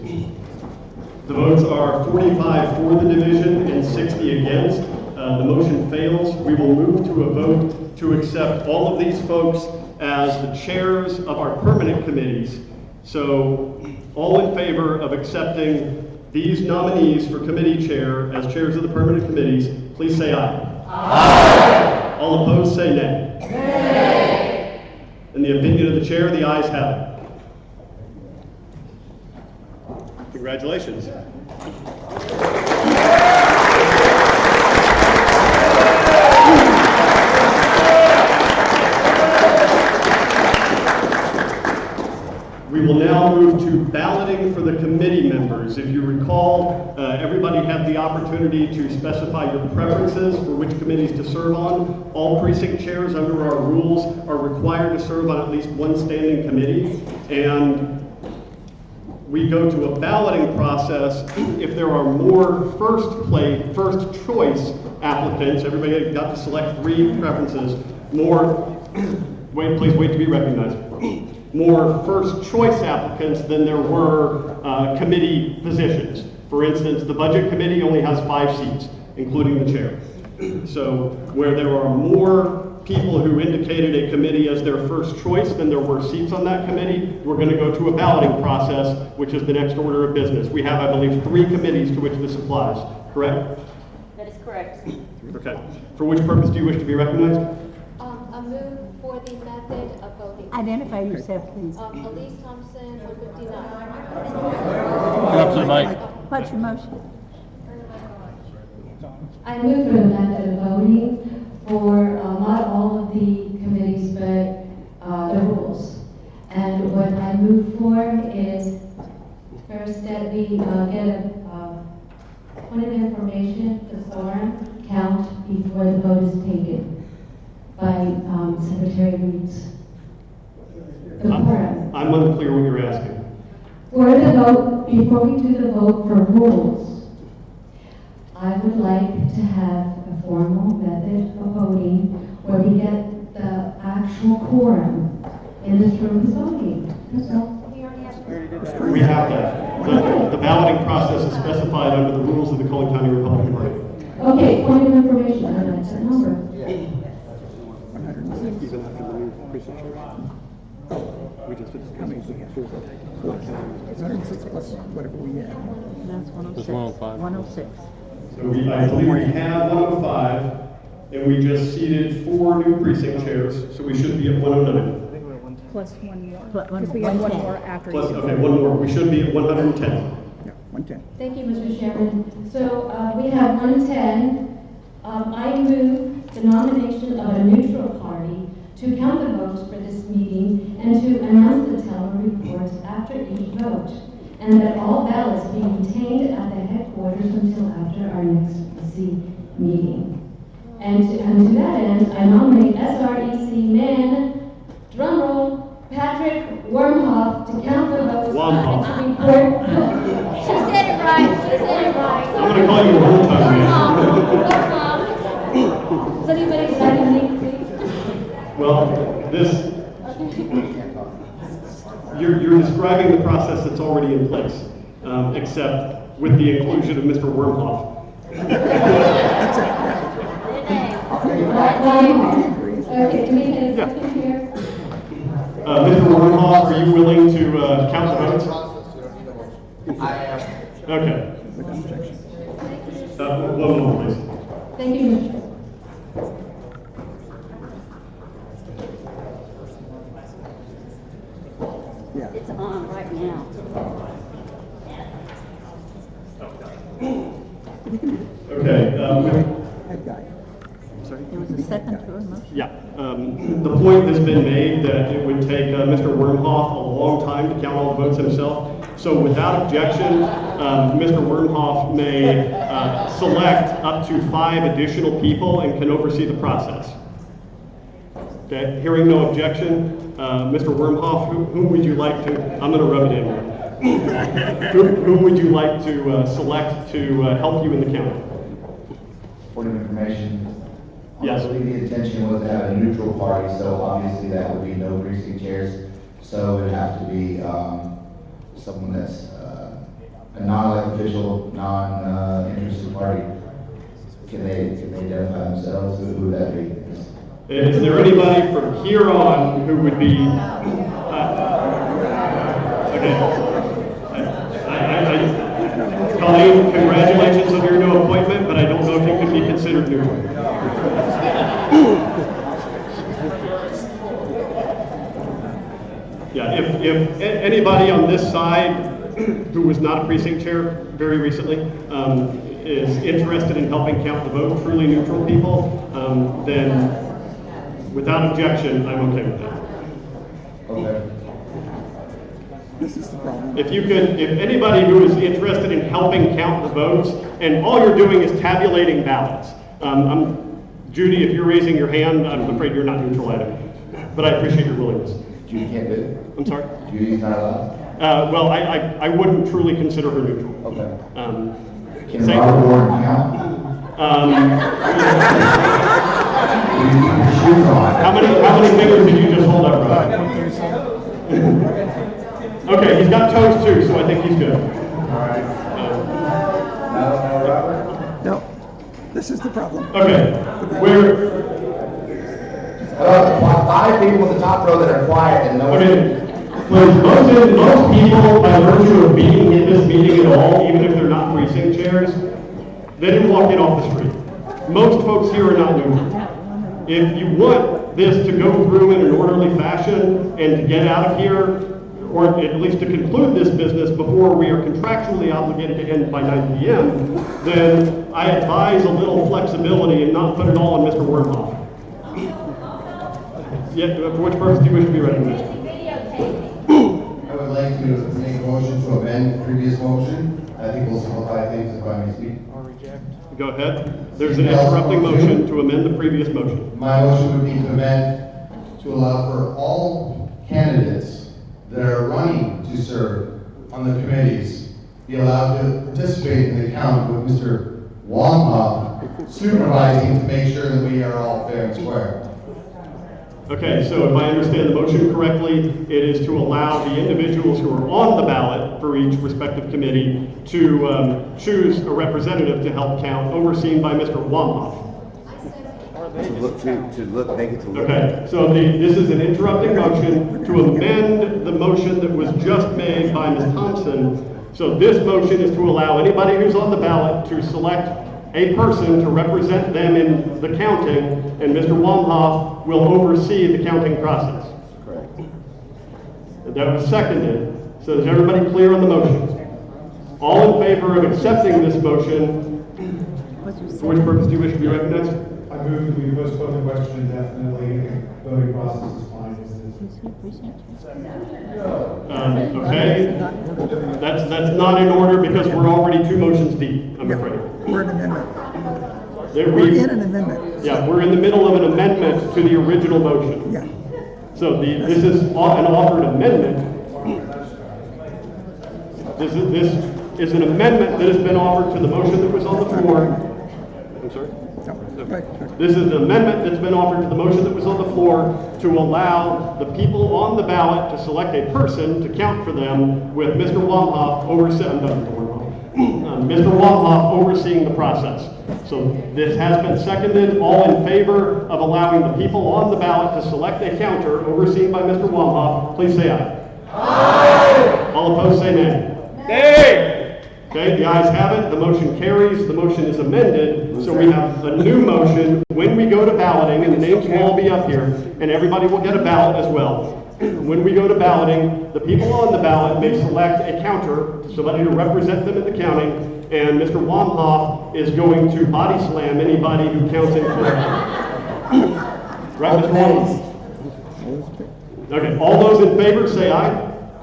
The votes are 45 for the division and 60 against. The motion fails. We will move to a vote to accept all of these folks as the chairs of our permanent committees. So, all in favor of accepting these nominees for committee chair as chairs of the permanent committees, please say aye. Aye. All opposed, say nay. Nay. In the opinion of the chair, the ayes have it. Congratulations. We will now move to balloting for the committee members. If you recall, everybody had the opportunity to specify your preferences for which committees to serve on. All precinct chairs under our rules are required to serve on at least one standing committee, and we go to a balloting process if there are more first choice applicants. Everybody got to select 3 preferences. Please wait to be recognized. More first choice applicants than there were committee positions. For instance, the budget committee only has 5 seats, including the chair. So where there are more people who indicated a committee as their first choice than there were seats on that committee, we're going to go to a balloting process, which is the next order of business. We have, I believe, 3 committees to which this applies, correct? That is correct. Okay. For which purpose do you wish to be recognized? A move for the method of voting. Identify yourself, please. Elise Thompson, 159. Up to the mic. What's your motion? I move for the method of voting for not all of the committees, but the rules. And what I move for is first that we get a point of information, the quorum count before the vote is taken by Secretary Reed's. The quorum. I'm unclear what you're asking. For the vote, before we do the vote for rules, I would like to have a formal method of voting where we get the actual quorum in this room is voting. That's all. We have that. The balloting process is specified under the rules of the Collin County Republican Party. Okay, point of information, and that's that number. 106, even after the new precinct chairs. We just did how many we have? 106 plus whatever we had. That's 106. There's 105. 106. So I believe we have 105, and we just seated 4 new precinct chairs, so we should be at 109. Plus one more. Plus one- Because we have one 110. more after. Plus, you. okay, 1 more. We should be at 110. Yeah, 110. Thank you, Mr. Chairman. So we have 110. I move the nomination of a neutral party to count the votes for this meeting and to announce the teller reports after each vote, and that all ballots be retained at the headquarters until after our next meeting. And to that end, I nominate SREC man, drumroll, Patrick Wormhoff to count the votes Wormhoff. and to report. She said it right. She said it right. I'm going to call you a whole time man. Does anybody second me, please? Well, you're describing the process that's already in place, except with the inclusion of Mr. Wormhoff. Okay, do we get a second here? Mr. Wormhoff, are you willing to count the votes? I am. Okay. Without objection. One more, please. Thank you, Mr. Yeah. It's on right now. Okay. Head guy. I'm sorry. There was a second to a motion. Yeah. The point has been made that it would take Mr. Wormhoff a long time to count all the votes himself. So without objection, Mr. Wormhoff may select up to 5 additional people and can oversee the process. Okay, hearing no objection, Mr. Wormhoff, whom would you like to, I'm going to rub it in. Whom would you like to select to help you in the county? Point of information. Yes. I believe the intention was to have a neutral party, so obviously that would be no precinct chairs. So it would have to be someone that's a non-elected official, non-interested party. Can they identify themselves? Who would that be? Is there anybody from here on who would be? Okay. Collin, congratulations on your new appointment, but I don't know if you can be considered neutral. Yeah, if anybody on this side who was not a precinct chair very recently is interested in helping count the vote, truly neutral people, then without objection, I'm okay with that. Okay. This is the problem. If anybody who is interested in helping count the votes, and all you're doing is tabulating ballots. Judy, if you're raising your hand, I'm afraid you're not neutral either. But I appreciate your willingness. Judy can't do it? I'm sorry? Judy's not allowed? Well, I wouldn't truly consider her neutral. Okay. Can Robert Warren count? How many fingers did you just hold up, Robert? Okay, he's got toes too, so I think he's good. All right. No, Robert? No, this is the problem. Okay, How about 5 people in the top row that are quiet and no one? Okay. Most people, by virtue of being in this meeting at all, even if they're not precinct chairs, they didn't walk in off the street. Most folks here are not neutral. If you want this to go through in an orderly fashion and to get out of here, or at least to conclude this business before we are contractually obligated to end by 9 p.m., then I advise a little flexibility and not put it all on Mr. Wormhoff. Yeah, for which purpose do you wish to be recognized? I would like to make a motion to amend the previous motion I think we'll simplify things if I may speak. Or reject. Go ahead. There's an interrupting motion to amend the previous motion. My motion would be to amend to allow for all candidates that are running to serve on the committees be allowed to participate in the count with Mr. Wamhoff supervising to make sure that we are all fair and square. Okay, so if I understand the motion correctly, it is to allow the individuals who are on the ballot for each respective committee to choose a representative to help count, overseen by Mr. Wamhoff. Make it to look. Okay, so this is an interrupting motion to amend the motion that was just made by Ms. Thompson. So this motion is to allow anybody who's on the ballot to select a person to represent them in the counting, and Mr. Wamhoff will oversee the counting process. Correct. That was seconded. So is everybody clear on the motion? All in favor of accepting this motion, for which purpose do you wish to be recognized? I move that we postpone the question indefinitely, and the voting process is fine as is. Okay, that's not in order because we're already 2 motions deep, I'm afraid. We're an amendment. We're in an amendment. Yeah, we're in the middle of an amendment to the original motion. Yeah. So this is an offered amendment. This is an amendment that has been offered to the motion that was on the floor. I'm sorry? This is an amendment that's been offered to the motion that was on the floor to allow the people on the ballot to select a person to count for them with Mr. Wamhoff overseeing the process. So this has been seconded. All in favor of allowing the people on the ballot to select a counter overseen by Mr. Wamhoff, please say aye. Aye. All opposed say nay. Nay. Okay, the ayes have it. The motion carries. The motion is amended. So we have a new motion when we go to balloting, and the names will all be up here, and everybody will get a ballot as well. When we go to balloting, the people on the ballot may select a counter, somebody to represent them in the counting, and Mr. Wamhoff is going to body slam anybody who counts incorrectly. Right, Mr. Wamhoff? Okay, all those in favor say aye.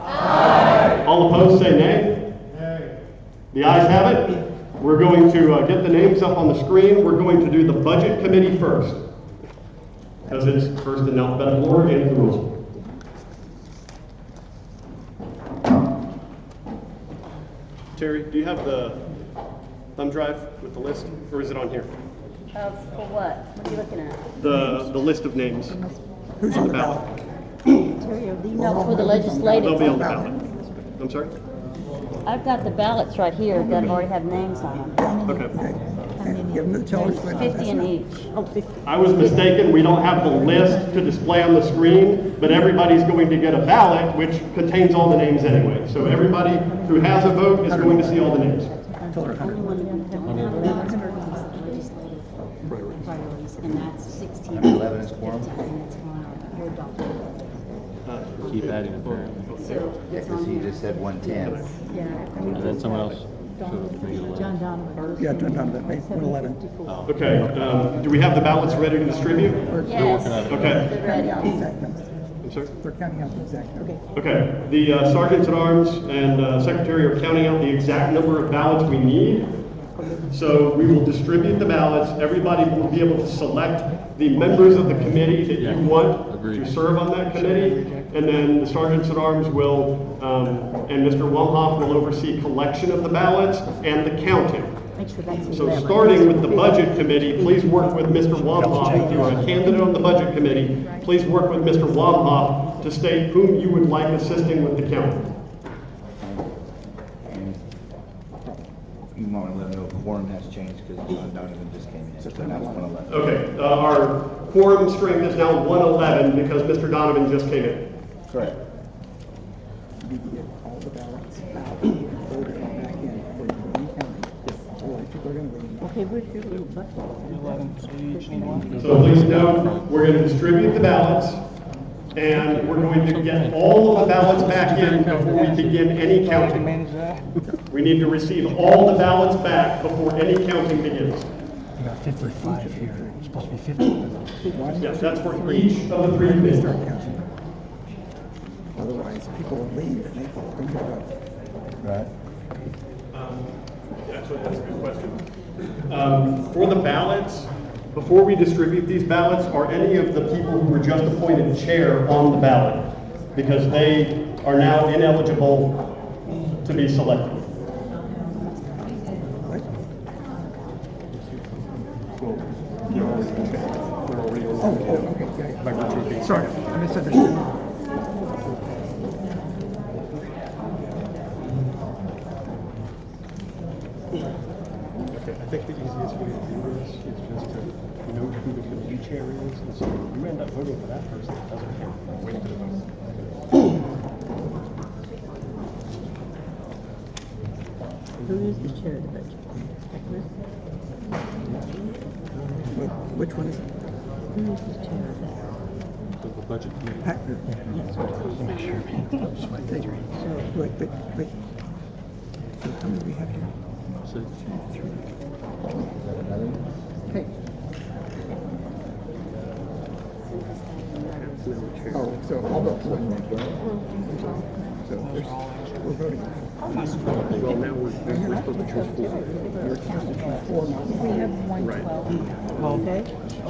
Aye. All opposed say nay. The ayes have it. We're going to get the names up on the screen. We're going to do the budget committee first, because it's first in alphabetical order and the rules. Terry, do you have the thumb drive with the list, or is it on here? For what? What are you looking at? The list of names. Who's on the ballot? No, for the legislative. They'll be on the ballot. I'm sorry? I've got the ballots right here that already have names on them. Okay. Give them the tellers. 50 in each. Oh, 50. I was mistaken. We don't have the list to display on the screen, but everybody's going to get a ballot which contains all the names anyway. So everybody who has a vote is going to see all the names. And that's 16. 11 is quorum. Keep adding apparently. Yeah, because he just said 110. And then someone else. John Donovan. Yeah, John Donovan, 111. Okay, do we have the ballots ready to distribute? Yes. Okay. They're ready. I'm sorry? They're counting out the exact number. Okay, the sergeants at arms and secretary are counting out the exact number of ballots we need. So we will distribute the ballots. Everybody will be able to select the members of the committee that you want to serve on that committee. And then the sergeants at arms will, and Mr. Wamhoff will oversee collection of the ballots and the counting. So starting with the budget committee, please work with Mr. Wamhoff. If you are a candidate on the budget committee, please work with Mr. Wamhoff to state whom you would like assisting with the counting. You might want to let them know the quorum has changed because John Donovan just came in. So now it's 111. Okay, our quorum strength is now 111 because Mr. Donovan just came in. Correct. You need to get all the ballots out, voted on back in for the recounting. Otherwise, people are going to win. Okay, where's your little button? So please note, we're going to distribute the ballots, and we're going to get all of the ballots back in before we begin any counting. We need to receive all the ballots back before any counting begins. You got 55 here. It's supposed to be 50. Yes, that's for each of the 3 committees. Otherwise, people will leave and they won't go. Right. That's a good question. For the ballots, before we distribute these ballots, are any of the people who were just appointed chair on the ballot? Because they are now ineligible to be selected. Sorry, I misunderstood. Okay, I think the easiest way to do this is just to note who the committee chair is, and so you end up voting for that person, it doesn't count. Wait for the vote. Who is the chair of the budget? Which one is it? Who is the chair of that? The budget committee. Yes. So, wait. So how many do we have here? 6. 3. Okay. Oh, so all the so there's, we're voting. Well, now we're supposed to choose 4. You're supposed to choose 4 now. We have 112. Okay.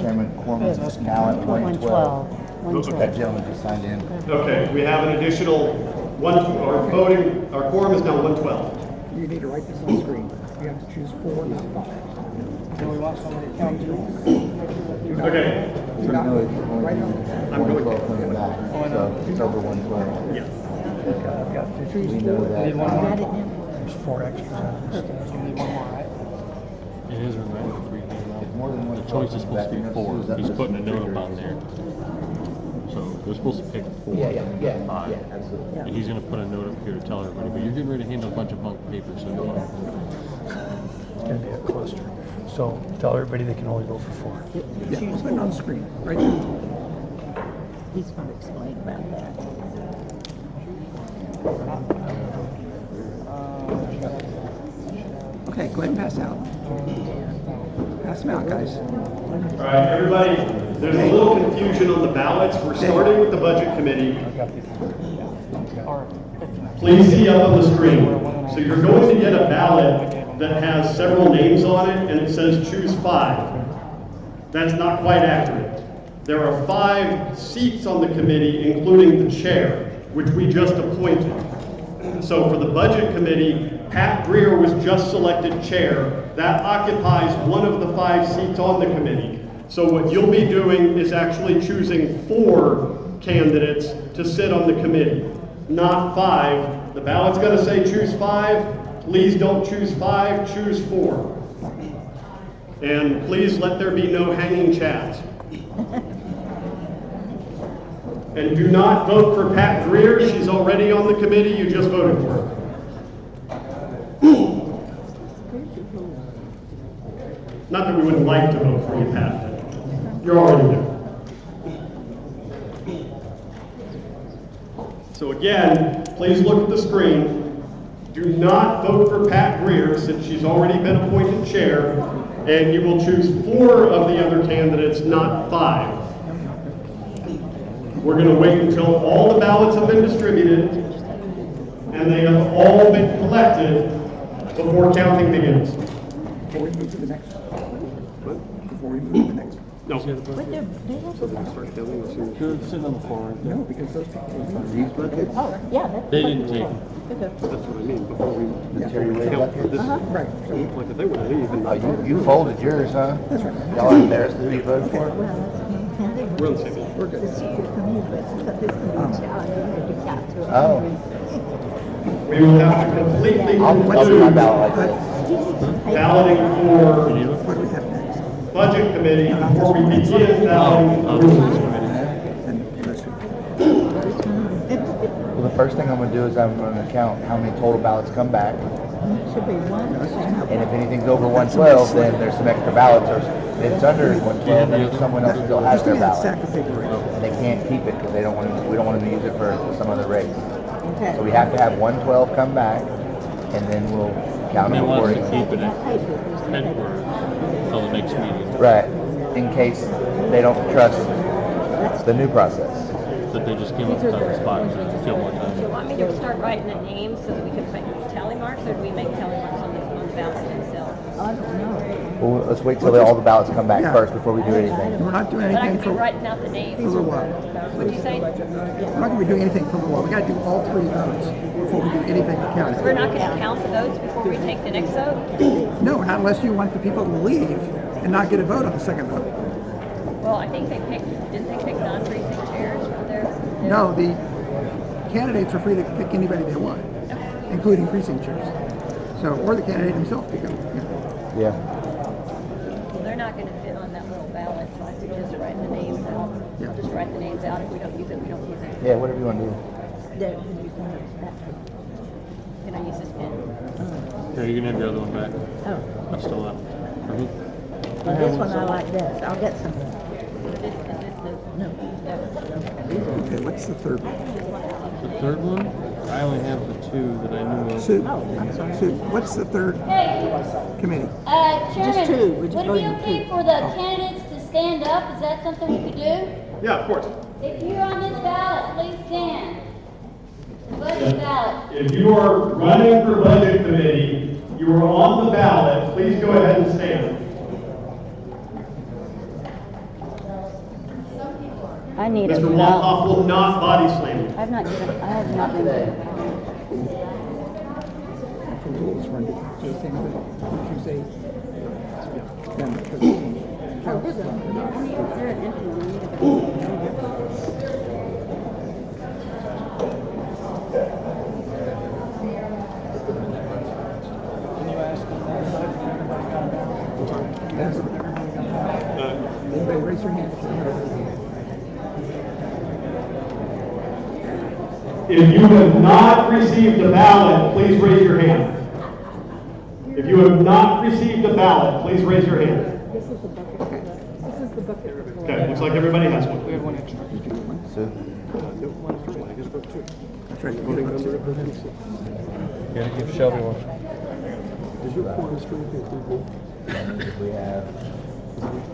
Chairman, quorum is now at 112. That gentleman just signed in. Okay, we have an additional our quorum is now 112. You need to write this on the screen. You have to choose 4, not 5. Do we want somebody to count too? Okay. Do not write it on the I'm going 112 coming back, so it's over 112. Yes. Okay, I've got 50. We know that. Need one more? Got it now. There's 4 extras on this. You need one more, right? It is right. It's more than The choice is supposed to be 4. He's putting a note up on there. So they're supposed to pick 4. Yeah, absolutely. And he's going to put a note up here to tell everybody, but you're getting ready to handle a bunch of bunk papers, so It's going to be a cluster. So tell everybody they can only vote for 4. Yeah, put it on the screen, right there. He's going to explain about that. Okay, go ahead and pass out. Pass them out, guys. All right, everybody, there's a little confusion on the ballots. We're starting with the budget committee. Please see up on the screen. So you're going to get a ballot that has several names on it, and it says choose 5. That's not quite accurate. There are 5 seats on the committee, including the chair, which we just appointed. So for the budget committee, Pat Greer was just selected chair. That occupies one of the 5 seats on the committee. So what you'll be doing is actually choosing 4 candidates to sit on the committee, not 5. The ballot's going to say choose 5. Please don't choose 5, choose 4. And please let there be no hanging chads. And do not vote for Pat Greer. She's already on the committee. You just voted for her. Not that we wouldn't like to vote for you, Pat. You're already there. So again, please look at the screen. Do not vote for Pat Greer since she's already been appointed chair, and you will choose 4 of the other candidates, not 5. We're going to wait until all the ballots have been distributed and they have all been collected before counting begins. Before we move to the next one. Before we move to the next one. No. But they have They're sitting on the floor right there. No, because those people. These buckets? Oh, yeah, that's. They didn't take them. Okay. That's what I mean, before we Terry Wade count buckets? this. Right. Like if they would leave and Oh, you folded yours, huh? That's right. Y'all are embarrassed who you voted for? Well, that's. we're on the same page. We're good. The secret committee, but this can be a challenge, you have to count to it. Oh. We will have to completely I'll do my conclude ballot like this. balloting for What do we have next? budget committee before we begin balloting for rules. Well, the first thing I'm going to do is I'm going to count how many total ballots come back. Should be one. And if anything's over 112, then there's some extra ballots. Or if it's under 112, then someone else still has their ballot. And they can't keep it because we don't want them to use it for some other race. Okay. So we have to have 112 come back, and then we'll count They them want us to accordingly. keep it at headquarters until the next meeting. Right, in case they don't trust the new process. that they just came up with on the spot to kill more Do you time. want me to start writing the names so that we can make tally marks, or do we make tally marks on the ballots themselves? I don't know. Well, let's wait till all the ballots come back first before we do anything. We're not doing But I anything could be for writing out the names. a little while. What'd you say? We're not going to be doing anything for a little while. We got to do all 3 votes before we do anything to count it. We're not going to count the votes before we take the next vote? No, not unless you want the people to leave and not get a vote on the second vote. Well, I think they picked, didn't they pick non-precinct chairs for their? No, the candidates are free to pick anybody they want, including precinct chairs. So, or the candidate himself could go. Yeah. Well, they're not going to fit on that little ballot, so I suggest writing the names out. Yeah. Just write the names out. If we don't use it, we don't use it. Yeah, whatever you want to do. Can I use this pen? Here, you can have your other one back. Oh. I'm still up. This one I like this. I'll get some. Okay, what's the third one? The third one? I only have the 2 that I knew of. Sue, Sue, what's the third committee? Chairman, Just 2. We're would just it be voting okay 2. for the candidates to stand up? Is that something we could do? Yeah, of course. If you're on this ballot, please stand. The budget ballot. If you are running for budget committee, you are on the ballot, please go ahead and stand. I need Mr. Wonkoff will not body slam you. I have not been. For rules, we're going to do the same thing. Tuesday. Then the 13th. House. Anybody raise your hand? If you have not received a ballot, please raise your hand. If you have not received a ballot, please raise your hand. This is the bucket. This is the bucket. Okay, looks like everybody has one. We have one extra. Did you get one? Sue? That's right. Voting represents. Yeah, give Shelby one. Does your quorum strength include We have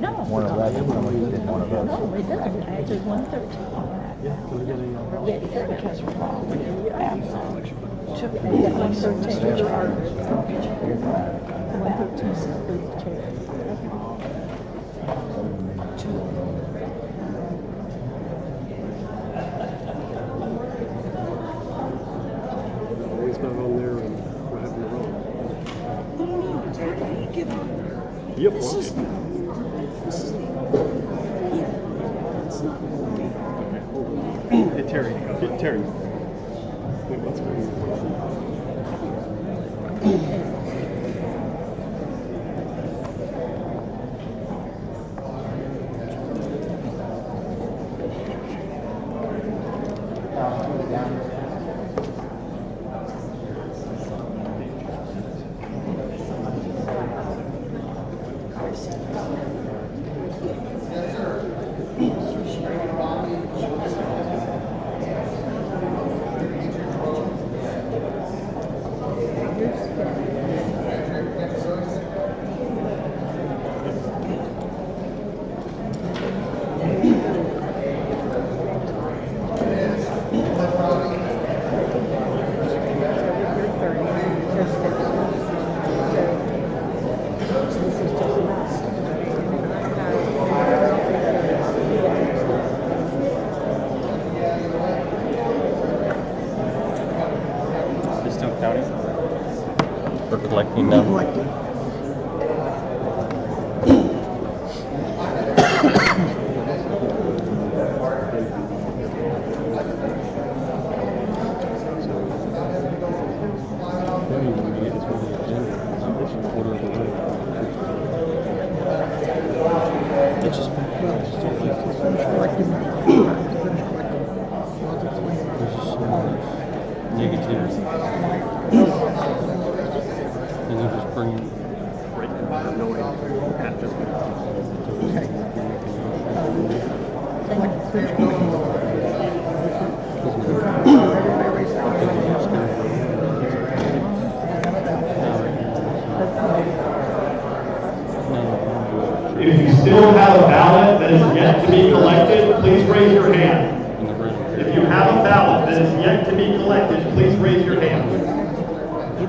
No. 111. Someone just didn't want to vote. No, it doesn't. I just 113. Yeah, can we get a... Yeah, you said because we're wrong. Yeah. 113. It's not on there and we're having it wrong. Yep. This is the, it's not. Hey, Terry. Get Terry. Wait, what's going on? Is still counting? Or collecting now? Collecting. It's just... Collecting. Negative. And they'll just bring... If you still have a ballot that is yet to be collected, please raise your hand. In the red. If you have a ballot that is yet to be collected, please raise your hand. You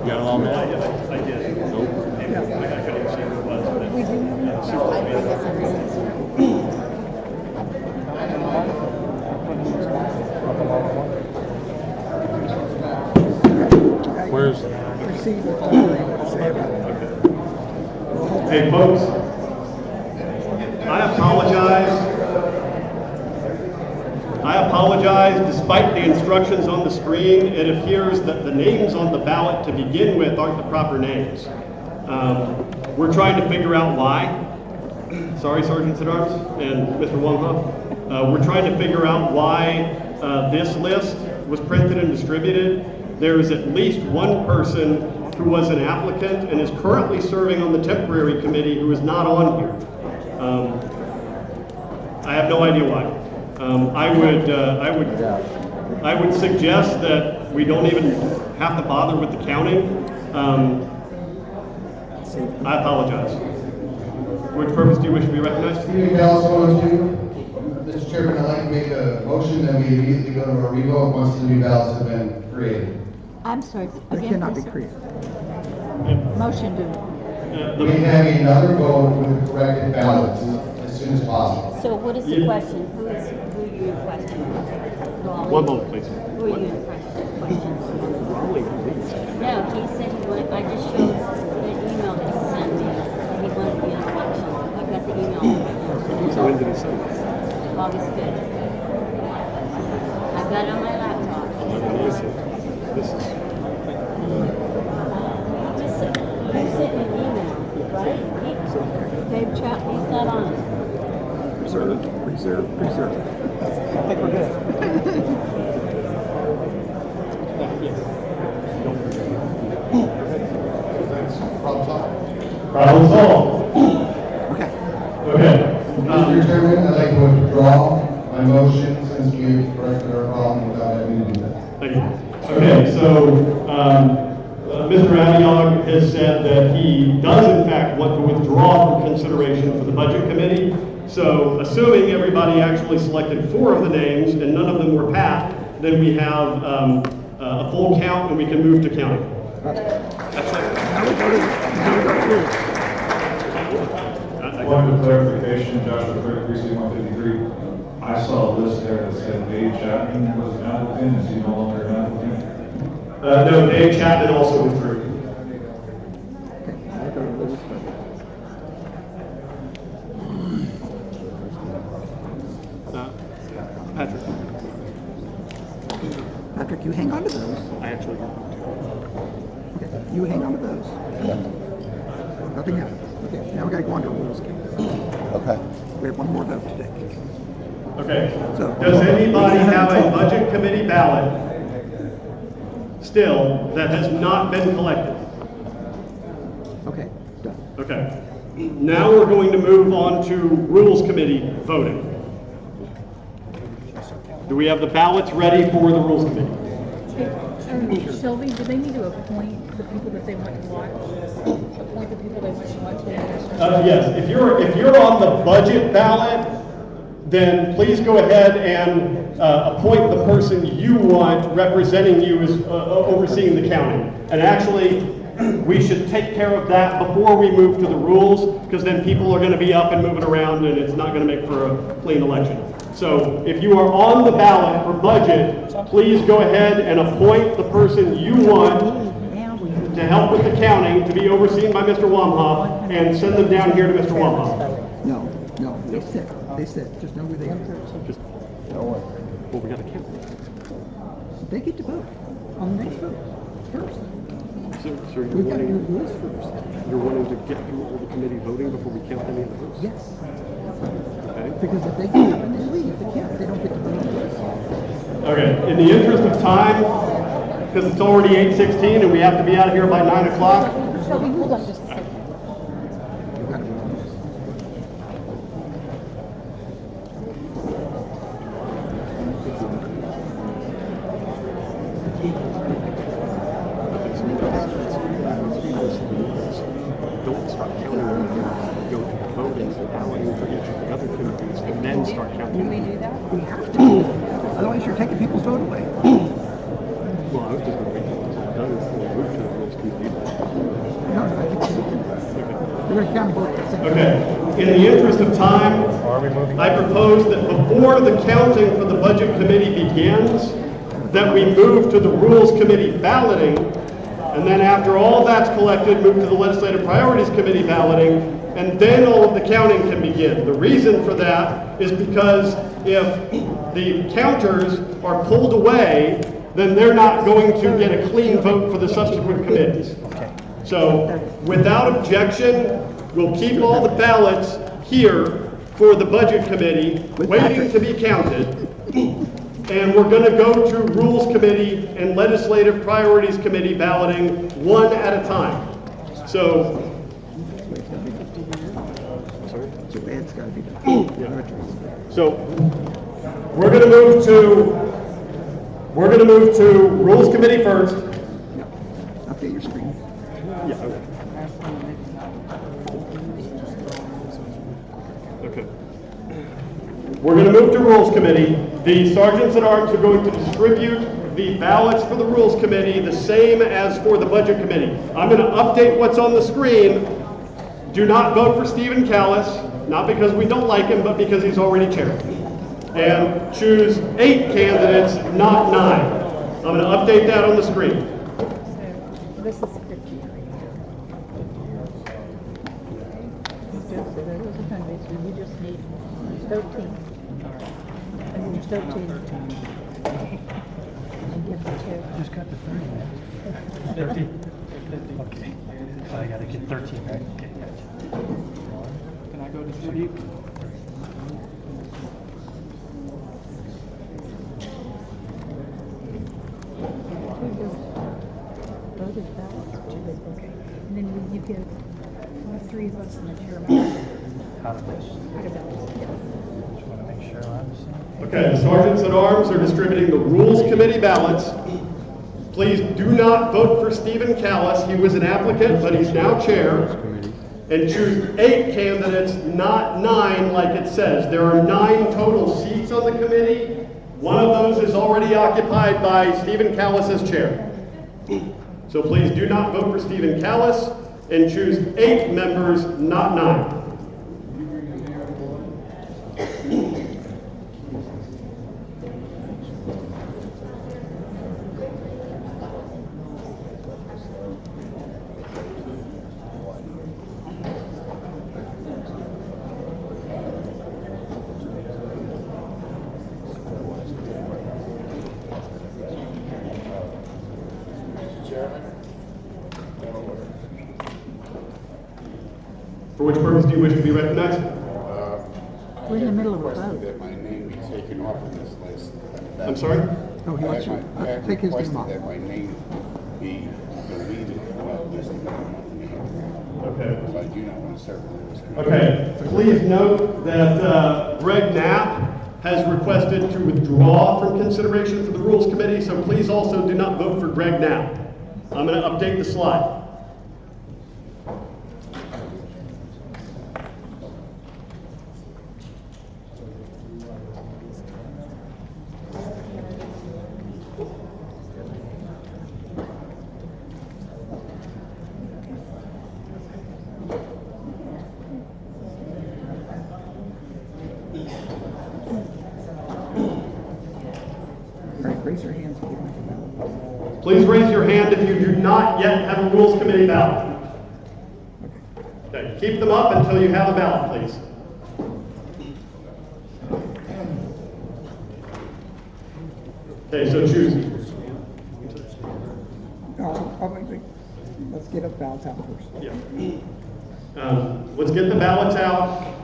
got it all, man? I did. Nope. I couldn't see who it was. But Where's? Hey, folks, I apologize. Despite the instructions on the screen, it appears that the names on the ballot to begin with aren't the proper names. We're trying to figure out why. Sorry, Sergeants at Arms and Mr. Wonghoff. We're trying to figure out why this list was printed and distributed. There is at least one person who was an applicant and is currently serving on the temporary committee who is not on here. I have no idea why. I would suggest that we don't even have to bother with the counting. I apologize. For which purpose do you wish to be recognized? Stephen Dallas, 102. Mr. Chairman, I'd like to make a motion that we immediately go to a revote once the new ballots have been created. I'm sorry. They Again, cannot be please. created. Motion to. We have another vote with the corrected ballots as soon as possible. So what is the question? Who are you questioning? One vote, please. Who are you questioning? No, he said he wanted, I just showed the email that he sent me, that he wanted to be on election. I've got the email right now. So when did he send it? August 5th. I've got it on my laptop. This is. You sent me an email, right? Dave Chapman, he's not on it. Preserve. I think we're good. Problem solved. Okay. Okay. Mr. Chairman, I'd like to withdraw my motion since we've corrected our problem without having to do that. Thank you. Okay, so Mr. Aviog has said that he does in fact want to withdraw from consideration for the budget committee. So assuming everybody actually selected 4 of the names and none of them were Pat, then we have a full count and we can move to counting. Point of clarification, Joshua Frederick, precinct 153. I saw a list there that said Dave Chapman was an applicant. Is he no longer an applicant? No, Dave Chapman also withdrew. Patrick. Patrick, you hang on to those. I actually have Okay, you hang on to those. Nothing happened. Okay, now we gotta go on to rules. Okay. We have one more vote today. Okay. So, Does anybody have a budget committee ballot still that has not been collected? Okay, done. Okay. Now we're going to move on to rules committee voting. Do we have the ballots ready for the rules committee? Shelby, do they need to appoint the people that they want to watch? Appoint the people they want to watch? Yes. If you're on the budget ballot, then please go ahead and appoint the person you want representing you as overseeing the county. And actually, we should take care of that before we move to the rules, because then people are going to be up and moving around and it's not going to make for a clean election. So if you are on the ballot for budget, please go ahead and appoint the person you want to help with the counting to be overseen by Mr. Womhoff and send them down here to Mr. Womhoff. No, they said, just know who they are. Just, well, we got to count. They get to vote on the next vote first. So We've got to do rules first. you're wanting to get through all the committee voting before we count any of the votes? Yes. Okay. Because if they get up and they leave, they can't, they don't get to vote on this. Okay, in the interest of time, because it's already 8:16 and we have to be out of here by 9 o'clock. Shelby, hold on just a second. You've got to vote on this. balloting for each of the other committees and then start counting. Do we do that? We have to. Otherwise, you're taking people's vote away. Well, I was just going to wait until it's done before we move to the rules committee. No, I think we're going to count both at the same time. Okay, in the interest of time, I propose that before the counting for the Budget Committee begins, that we move to the Rules Committee balloting, and then after all that's collected, move to the Legislative Priorities Committee balloting, and then all of the counting can begin. The reason for that is because if the counters are pulled away, then they're not going to get a clean vote for the subsequent committees. So, without objection, we'll keep all the ballots here for the Budget Committee, waiting to be counted. And we're going to go to Rules Committee and Legislative Priorities Committee balloting one at a time. So, It's got to be done. so we're going to move to Rules Committee first. Update your screen. Yeah, okay. We're going to move to Rules Committee. The Sergeants at Arms are going to distribute the ballots for the Rules Committee the same as for the Budget Committee. I'm going to update what's on the screen. Do not vote for Stephen Callis, not because we don't like him, but because he's already chair. And choose 8 candidates, not 9. I'm going to update that on the screen. So this is 50 right here. So there was a hundred, so you just need 13. And then 13. And give the chair. Just got the 30, man. 50? Okay. So I gotta get 13, right? Okay, gotcha. Can I go distribute? Voted ballots. Okay. And then you give 3 of us and the chairman. Out of this. Out of ballots. Just want to make sure I'm the same. Okay, the Sergeants at Arms are distributing the Rules Committee ballots. Please do not vote for Stephen Callis. He was an applicant, but he's now chair. And choose 8 candidates, not 9 like it says. There are 9 total seats on the committee. One of those is already occupied by Stephen Callis as chair. So please do not vote for Stephen Callis and choose 8 members, not 9. For which purpose do you wish to be recognized? We're in the middle of a vote. That my name be taken off of this list. I'm sorry? Oh, he wants you to take his name off. That my name be deleted from that list. Okay. So I do not want to serve on this committee. Okay, please note that Greg Knapp has requested to withdraw from consideration for the Rules Committee, so please also do not vote for Greg Knapp. I'm going to update the slide. Raise your hands if you want to ballot. Please raise your hand if you do not yet have a Rules Committee ballot. Okay, keep them up until you have a ballot, please. Okay, so choose. Wait. Let's get a ballot out first. Yeah. Let's get the ballots out.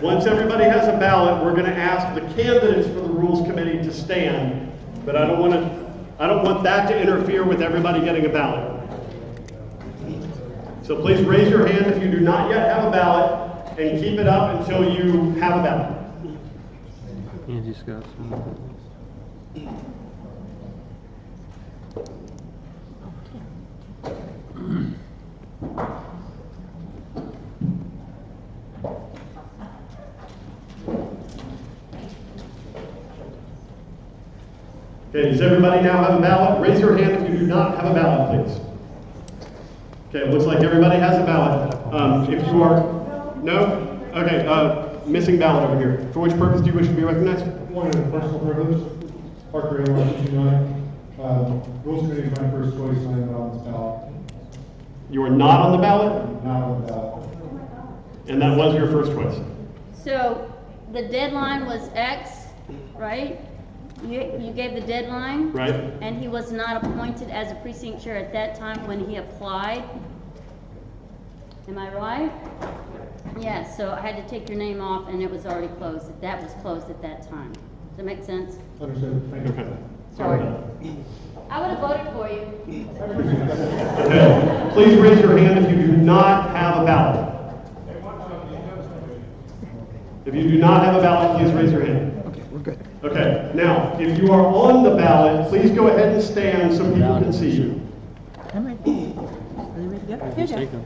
Once everybody has a ballot, we're going to ask the candidates for the Rules Committee to stand, but I don't want that to interfere with everybody getting a ballot. So please raise your hand if you do not yet have a ballot, and keep it up until you have a ballot. Angie Scott. Okay, does everybody now have a ballot? Raise your hand if you do not have a ballot, please. Okay, it looks like everybody has a ballot. If you are, no? Okay, missing ballot over here. For which purpose do you wish to be recognized? One of the personal privilege, Parker A. 129. Rules Committee is my first choice, and I'm not on this ballot. You are not on the ballot? Not on the ballot. And that was your first choice? So the deadline was X, right? You gave the deadline? Right. And he was not appointed as a precinct chair at that time when he applied? Am I right? Yes, so I had to take your name off and it was already closed. That was closed at that time. Does that make sense? Understood. Thank you. Okay. Sorry. I would have voted for you. Okay. Please raise your hand if you do not have a ballot. If you do not have a ballot, please raise your hand. Okay, we're good. Okay, now, if you are on the ballot, please go ahead and stand so people can see you. I'm ready. Are you ready to go? Here you go.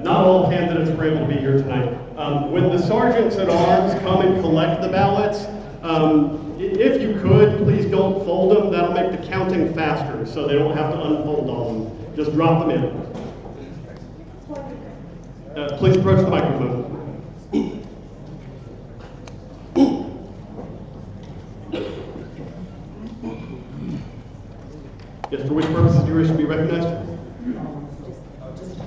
Not all candidates were able to be here tonight. When the sergeants at arms come and collect the ballots, if you could, please don't fold them. That'll make the counting faster, so they don't have to unfold all of them. Just drop them in. Please approach the microphone. Yes, for which purposes do you wish to be recognized?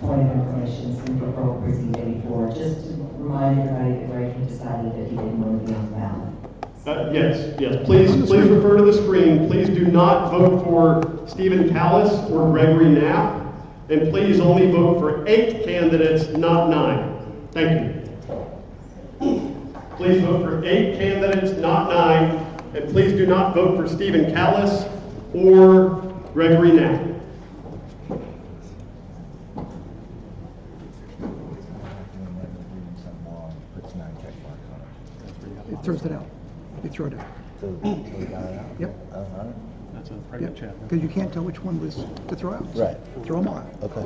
Point of information, Central Borough Precinct 84, just to remind everybody that Greg had decided that he didn't want to be on the ballot. Yes. Please refer to the screen. Please do not vote for Stephen Callis or Gregory Knapp. And please only vote for 8 candidates, not 9. Thank you. Please vote for 8 candidates, not 9. And please do not vote for Stephen Callis or Gregory Knapp. It throws it out. You throw it out. Yep. That's a pregnant chat. Because you can't tell which one was to throw out. Right. Throw them all out. Okay.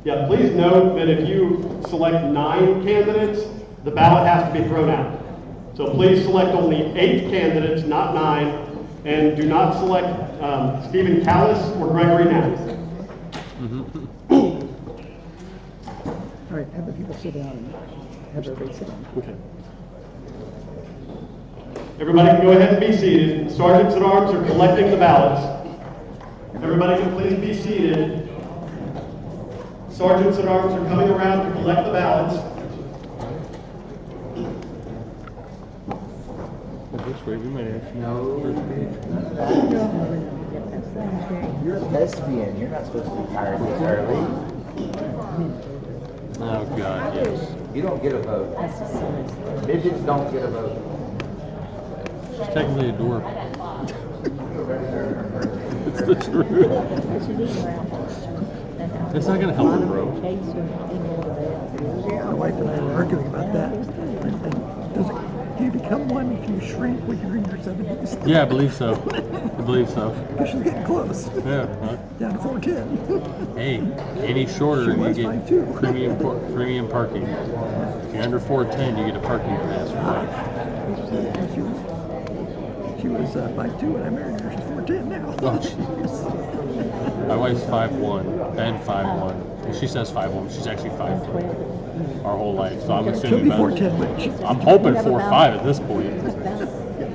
Yeah, please note that if you select 9 candidates, the ballot has to be thrown out. So please select only 8 candidates, not 9, and do not select Stephen Callis or Gregory Knapp. All right, have the people sit down and have everybody sit down. Okay. Everybody can go ahead and be seated. Sergeants at arms are collecting the ballots. Everybody can please be seated. Sergeants at arms are coming around to collect the ballots. This way we may have You're a lesbian. You're not supposed to be tired this early. Oh, God, yes. You don't get a vote. Midgets don't get a vote. She's technically a dwarf. It's the truth. It's not going to help her, bro. My wife and I were arguing about that. Do you become one if you shrink when you're in your 70s? Yeah, I believe so. Because she's getting close. Yeah. Huh? Down to 4'10". Hey, any shorter and you was get 5'2". premium parking. If you're under 4'10", you get a parking pass for life. She was 5'2" when I married her. She's 4'10" now. Oh, jeez. My wife's 5'1", Ben 5'1". Well, she says 5'1", she's actually 5'4". Our whole life, so I'm She'll assuming be 4'10", but I'm hoping 4'5" at this point.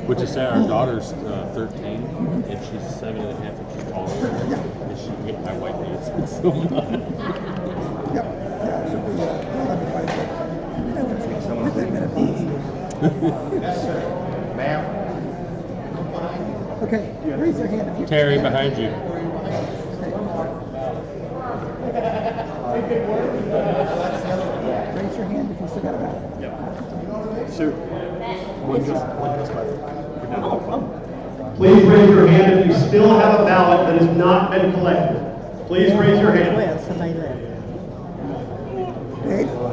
Which is sad. Our daughter's 13, and she's 7.5 inches taller. And she hit my wife needs it so much. Ma'am. Okay, raise your hand if you Terry, behind you. Raise your hand if you still got a ballot. Sir. Please raise your hand if you still have a ballot that has not been collected. please raise your hand. Well, somebody left.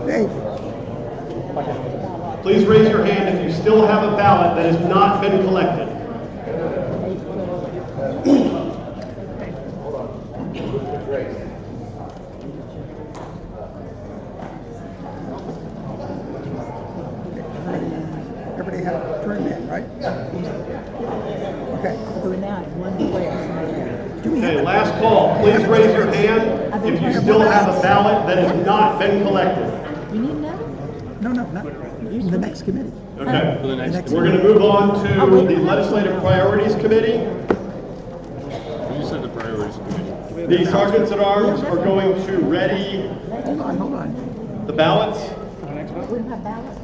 Dave, Please raise your hand if you still have a ballot that has not been collected. everybody had turned in, right? Okay. So we're now at 112. Okay, last call. Please raise your hand if you still have a ballot that has not been collected. You need another? No, not the next committee. Okay, For the next we're going to move on to the Legislative Priorities Committee. You said the priorities committee. The sergeants at arms are going to ready Hold on. the ballots. We don't have ballots?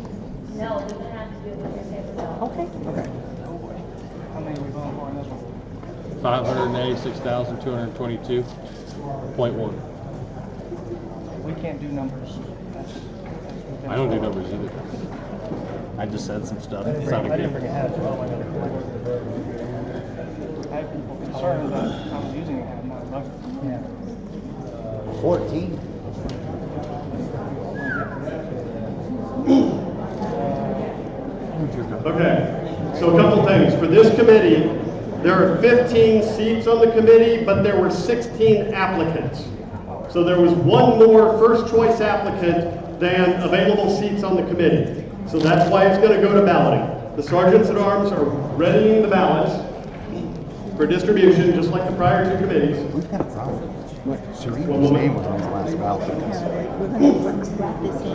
No, we would have to do it with your paper ballot. Okay. Okay. How many are we voting for on this one? 586,222.1. We can't do numbers. I don't do numbers either. I just said some stuff. I It's didn't not a bring a hat, so all I gotta collect. I had people concerned that I was using a hat, not a rubber. Yeah. 14. Okay, so a couple things. For this committee, there are 15 seats on the committee, but there were 16 applicants. So there was one more first choice applicant than available seats on the committee. So that's why it's going to go to balloting. The sergeants at arms are readying the ballots for distribution, just like the prior two committees. We've got a problem. Serena's name was on the last ballot. We're going to write this in.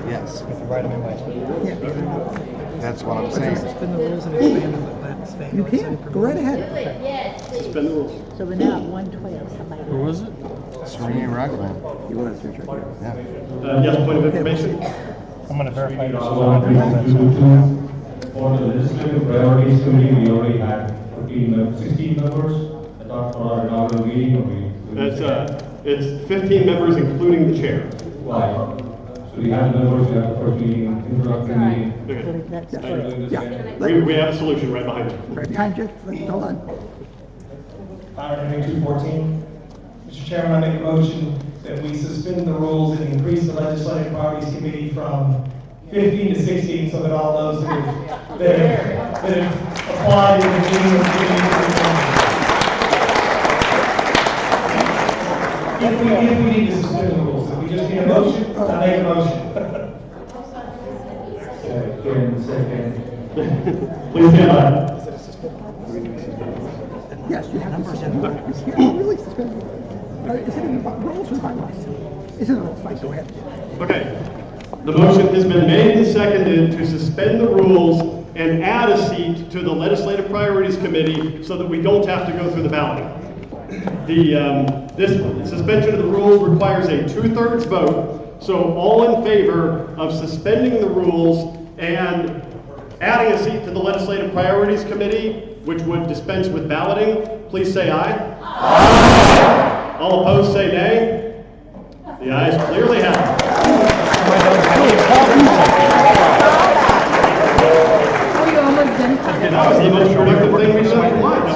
Yes. If you write them in by That's what I'm saying. Suspend the rules and expand You can. Go right ahead. Suspend the rules. So we're now at 112. Somebody Who was it? Serena Rugland. You want to search right here? Yeah. Yes, point of information. I'm going to verify this. For the Legislative Priorities Committee, we already had 16 members. I thought for our inaugural meeting, It's 15 members, including the chair. why? So we have the members, we have the first meeting, introductory meeting. Okay. Yeah. We have a solution right behind you. Right behind you. Hold on. 214. Mr. Chairman, I make a motion that we suspend the rules and increase the Legislative Priorities Committee from 15 to 16 so that all those that have applied in the beginning of the meeting. If we need to suspend the rules, if we just need a motion, I make a motion. Second. Please stand by. Yes, you have to suspend. You can't really suspend. Is it in the rules or bylaws? It's in the rules. Fine, go ahead. Okay. The motion has been made and seconded to suspend the rules and add a seat to the Legislative Priorities Committee so that we don't have to go through the balloting. This suspension of the rules requires a 2/3 vote. So all in favor of suspending the rules and adding a seat to the Legislative Priorities Committee, which would dispense with balloting, please say aye. Aye. All opposed say nay. The ayes clearly have it. That was the most productive thing we've done for lunch.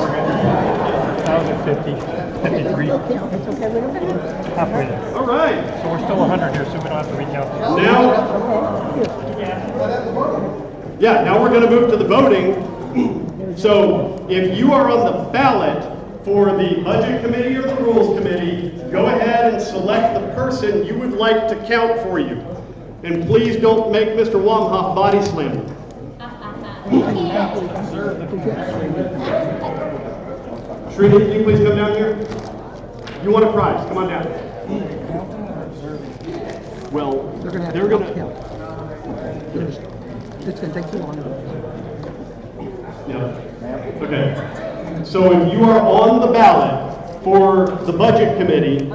1,050, 53. It's okay, we don't have to. Halfway there. All right. So we're still 100 here, so we don't have to recount this. Now we're going to move to the voting. So if you are on the ballot for the Budget Committee or the Rules Committee, go ahead and select the person you would like to count for you. And please don't make Mr. Wamhoff body slam you. Srini, can you please come down here? You want a prize? Come on down. Well, They're going to count. It's going to take too long. Yeah. Okay. So if you are on the ballot for the Budget Committee,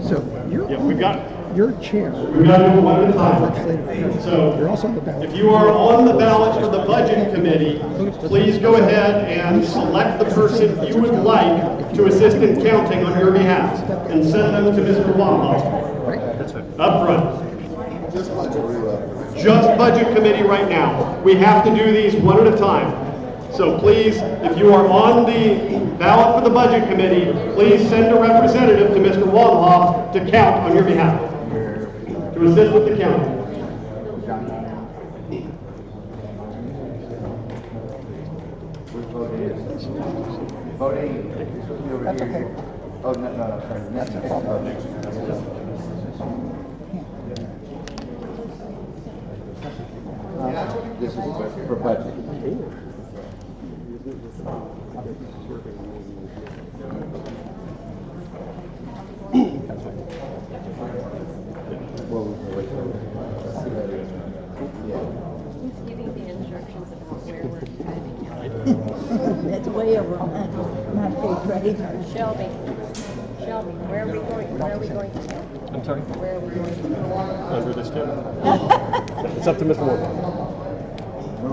So you're we've got your chair. We've got to do one at a time. So you're also on the ballot. if you are on the ballot for the Budget Committee, please go ahead and select the person you would like to assist in counting on your behalf and send them to Mr. Wamhoff. Up front. just budget committee right now. We have to do these one at a time. So please, if you are on the ballot for the budget committee, please send a representative to Mr. Waldenhoff to count on your behalf, to assist with the counting. Voting. That's okay. Oh, no, sorry. That's okay. This is for budget. He's giving the instructions about where we're typing out. That's way over on my page, right? Shelby, where are we going to go? I'm sorry? Where are we going to go? Under this table. It's up to Mr. Moore.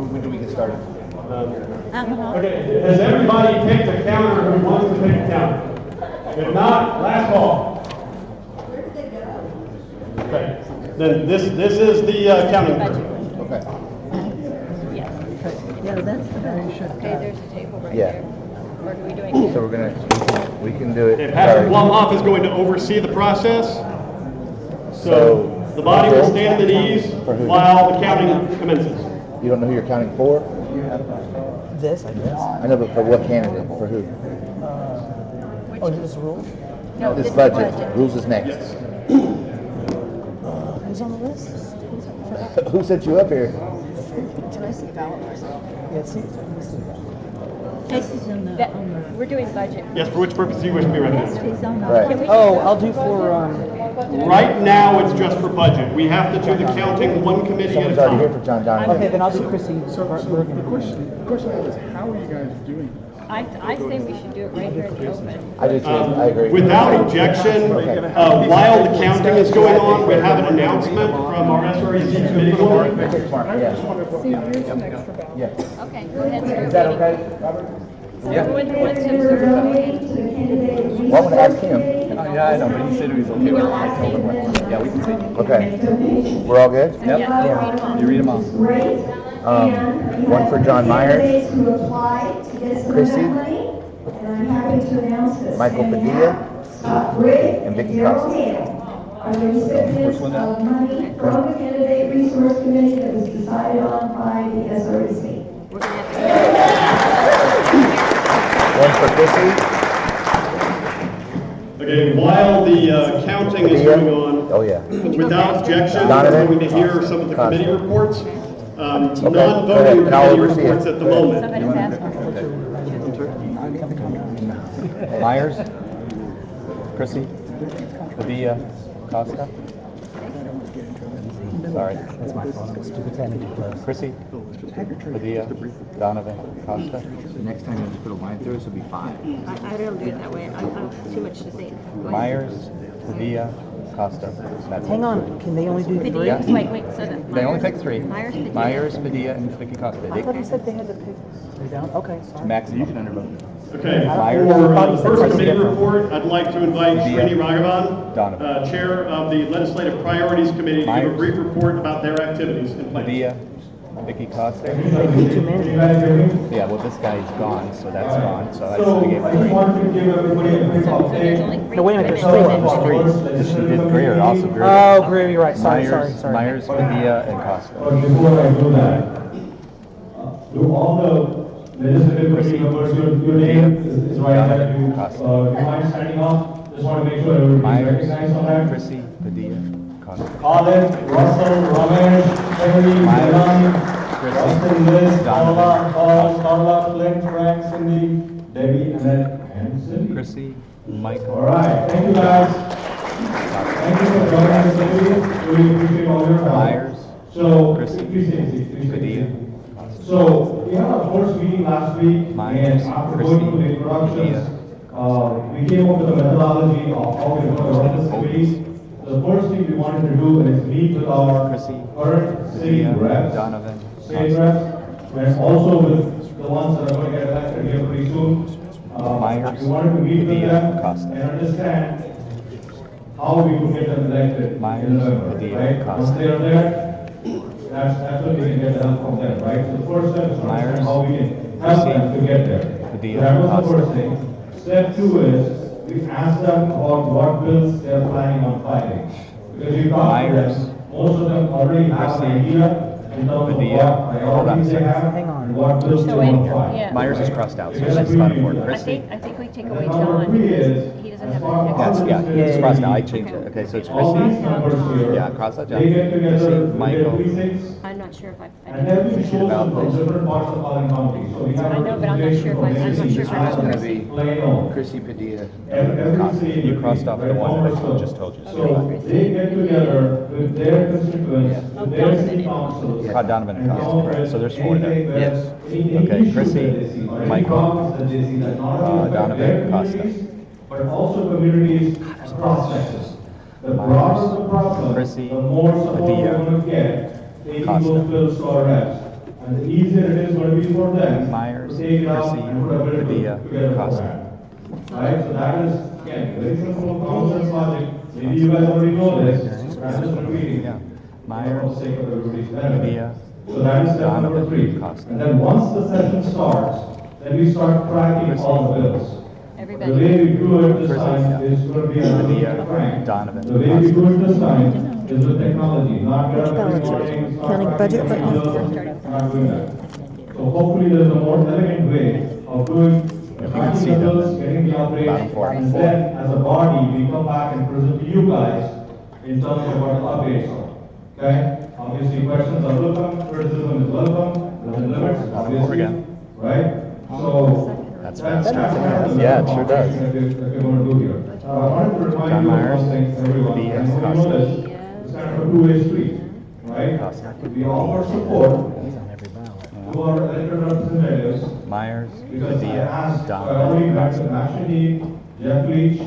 When do we get started? Okay, has everybody picked a counter who wants to pick a counter? If not, last call. Where did they go? Okay, then this is the counting. Okay. Yes. Yeah, that's the bad. Okay, there's a table right Yeah. there. Or do we do it? So we're gonna, we can do it. Okay, Pastor Blumhoff is going to oversee the process. So the body will stand at ease while the counting commences. You don't know who you're counting for? This, I guess. I know, but for what candidate? For who? Oh, is this rules? No, This budget. Rules is next. Who's on the list? Who sent you up here? Can I see the ballot? Yeah, see. Casey's on the, We're doing budget. Yes, for which purpose do you wish to be recognized? Casey's on the. Right. Oh, I'll do for, Right now, it's just for budget. We have to do the counting one committee at a Someone's already here time. for John Donovan. okay, then I'll do Chrissy. So the question is, how are you guys doing this? I think we should do it right here in the open. I do too. I agree. Without objection, while the counting is going on, we have an announcement from our SREC committee board. Yeah. Yeah. Okay, go ahead. Is that okay, Robert? Everyone who wants to observe voting. Well, I'm gonna ask him. Yeah, I know, but he said he was okay with it. I told him, yeah, we can see. Okay. We're all good? Yep. Yeah. You read them all. One for John Myers, Who applied to get some of Chrissy, that money, and I'm happy to announce that Michael Padilla, Scott Brigg and Vicky Daryl Costa. Hale are the recipients of money from the Candidate Resource Committee that was decided on by the SREC. One for Chrissy. Okay, while the counting is going on, Oh, yeah. without objection, we're Donovan? going to hear some of the Costa. committee reports. go ahead, Non-voting and I'll committee oversee reports it. at the moment. Somebody's asking. Myers, Chrissy, Padilla, Costa. Sorry, that's my fault. Stupid Chrissy, Padilla, Donovan, Costa. Next time you just put a line through it, so it'll be 5. I don't do it that way. I'm too much to think. Go ahead. Myers, Padilla, Costa. That's Hang it. on, can they only do three? Yeah. Wait, so the They only Myers- pick 3. Myers, Padilla. Myers, Padilla, and Vicky Costa. I thought he said they had to pick three down. Okay, sorry. Maximum. You can undervote. Okay, Myers. for the I thought first he said committee different. report, I'd like to invite Srini Raghavan, Donovan. Chair of the Legislative Priorities Committee, to give a Myers. brief report about their activities and plans. Padilla, Vicky Costa. Too many. Yeah, well, this guy's gone, so that's gone. So I So just gave I him just 3. wanted to give everybody a quick update. No, wait a minute, there's three. This she did Greer, also Greer. Oh, Greer, you're right. Sorry, Myers, sorry. Myers, Padilla, and Costa. But before I do that, do all the legislative committee members, your name is right there. Do you mind standing up? Just want to make sure everybody's Myers, recognized on that. Chrissy, Padilla, Costa. Collin, Russell, Ramesh, Henry, Dylan, Chrissy, Austin, Liz, Donovan, Paul, Carla, Flynn, Frank, Cindy, Debbie, Annette, and Cindy. Chrissy, Michael. All right, thank you guys. Thank you for joining us today. Really appreciate all your help. Myers, So, Chrissy, please take a seat, please take a Padilla, seat. So, we had our first meeting last week, and Myers, after Chrissy, going through the introductions, we came up with a methodology of how we're going to run this committee. The first thing we wanted to do is meet with our Chrissy, current city Padilla, reps, Donovan, state Costa. reps, and also with the ones that are going to get elected here pretty soon. Myers, We wanted to meet with Padilla, them Costa. and understand how we could get them elected in Myers, November, Padilla, right? Costa. Once they are there, That's when we can get the help from them, right? So the first step is to Myers, understand how we can help them to get there. Padilla, That was the Costa. first thing. Step two is we ask them about what bills they're planning on filing. Because you talk to them, most of them already have an idea in terms of what priorities they have and what bills they want to file. Yeah. Myers is crossed out, so it's not important. I Christie? think we take And away then number John, three because is, he doesn't as have far a. as That's, yeah, it's crossed out. I changed Okay. it. Okay, so it's all these Christie. members here, Yeah, cross that down. they get together Christie, with their Michael. precincts, I'm not sure if I. and they'll be chosen from different parts of Collin County. So we have I know, but I'm not sure if I- I'm not sure if I It's have gonna Christie. be Plano. Christie, Padilla. Every city. You crossed off the one that I just told you. So they get together with their constituents, with their city councils. Donovan and and Costa, come up correct. with So there's four there. anything that- Yes. any Okay, issues Chrissy, that they see, or any Michael, problems that they see that not only affect Donovan, their Costa. communities, but also communities across Texas. The broader the problem, Chrissy, the more support Padilla, we're going to get, taking Costa. those bills to our reps. And the easier it is going to be for them Myers, to take it out Chrissy, and put a bill Padilla, together for Costa. that. Right, so that is, again, very simple, common sense logic. Maybe you guys already know this, I'm just repeating. Yeah. For Myers, the sake of everybody's benefit. Padilla, So that is step number Donovan, 3. Costa. And then once the session starts, then we start tracking all the bills. Everybody. The way we do it this Chrissy, time yeah. is going to be on Padilla, Frank. Donovan, The way we do it this time is with technology, not get up every ballots are morning, start counting tracking budget the right now? bills, not doing that. So hopefully there's a more elegant way of doing tracking see the them, bills, getting the bottom updates, four. and then as a body, we come back and present to you guys in terms of what the updates are. Okay? Obviously, questions are welcome, criticism is welcome, within limits, obviously, again. right? So, That's that's fast. kind of the Yeah, it sure does. that we're going to do here. I wanted to remind John you of Myers, one thing, everyone, Padilla, I know you know Costa. this, it's kind of a two-way street, right? We offer support to our elected representatives, Myers, because I Padilla, asked Donovan, Max Heath, Jeff Leach,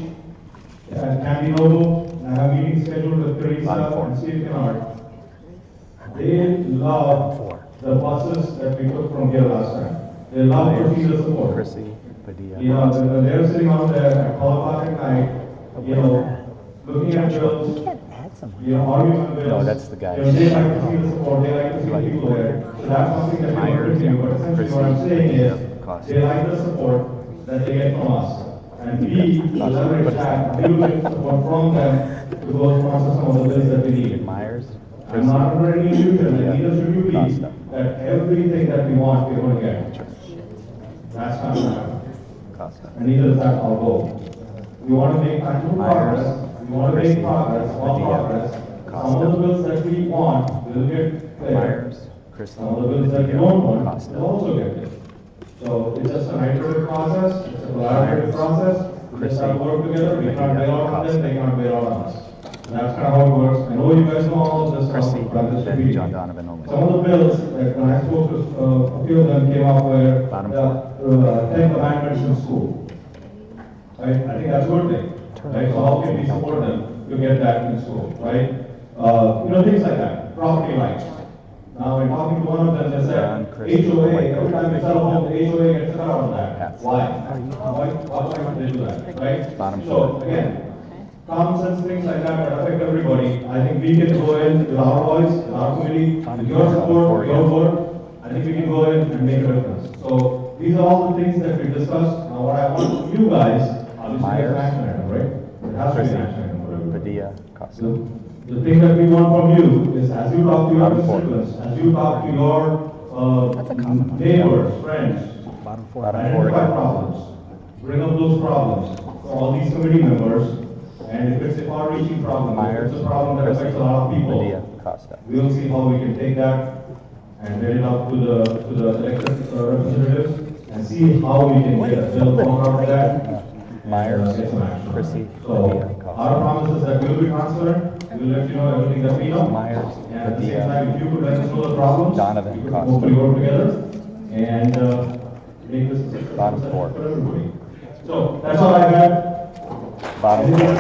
and Candy Noble, and I have meetings scheduled with Teresa and Steve Kennard. They love the buses that we took from here last time. They love procedure support. Chrissy, Padilla. You know, when they're sitting out there at 12 o'clock at night, you know, looking at bills, you know, arguing on bills. No, that's the guy. You know, they like to see the support, they like to see the people there. So that's something that we want to Myers, continue, but essentially what I'm saying is, Costa. they like the support that they get from us. And we leverage that, we will get support from them to go sponsor some of the bills that we need. Myers, I'm not under any illusion, and neither should you be, that everything that we want, we're going to get. That's not going to happen. Costa. And neither is that our goal. We want to make actual progress, we want to make progress, small progress. Some of the bills that we want will get clear. Myers, Christie, Some of the bills that we don't want Costa. will also get clear. So it's just an iterative process, it's a collaborative process. We just have to work together, we can't bail out on them, they can't bail out on us. And that's kind of how it works. I know you guys know all of this stuff, but I'm just then repeating. John Donovan only. Some of the bills, like when I spoke to, a few of them came up where Bottom the 10 commandments in school. Right, I think that's a good thing, right? So how can we support them to get that in school, right? You know, things like that, property rights. Now, in talking to one of them, they said, HOA, every time you sell a home, the HOA gets a cut out of that. Why? Why would they do that, right? Bottom So, again, common sense things like that that affect everybody. I think we can go in with our voice, with our committee, with your support, your vote. I think we can go in and make a difference. So these are all the things that we discussed. Now what I want from you guys, obviously it's an action item, right? It has to be an action item for everybody. Padilla, Costa. The thing that we want from you is as you talk to your constituents, as you talk to your neighbors, friends, identify problems, bring up those problems for all these committee members. And if it's a far-reaching problem, if it's a problem that affects a lot of people, we'll see how we can take that and get it up to the elected representatives and see how we can get a bill out of that. Myers, Get some action. Chrissy, So our promise is that we'll be transparent, we'll let you know everything that we know. Myers, And at the same time, if you could let us know the problems, Donovan, we could Costa. hopefully work together and make this a successful Bottom session four. for everybody. So that's all I had. Bottom four.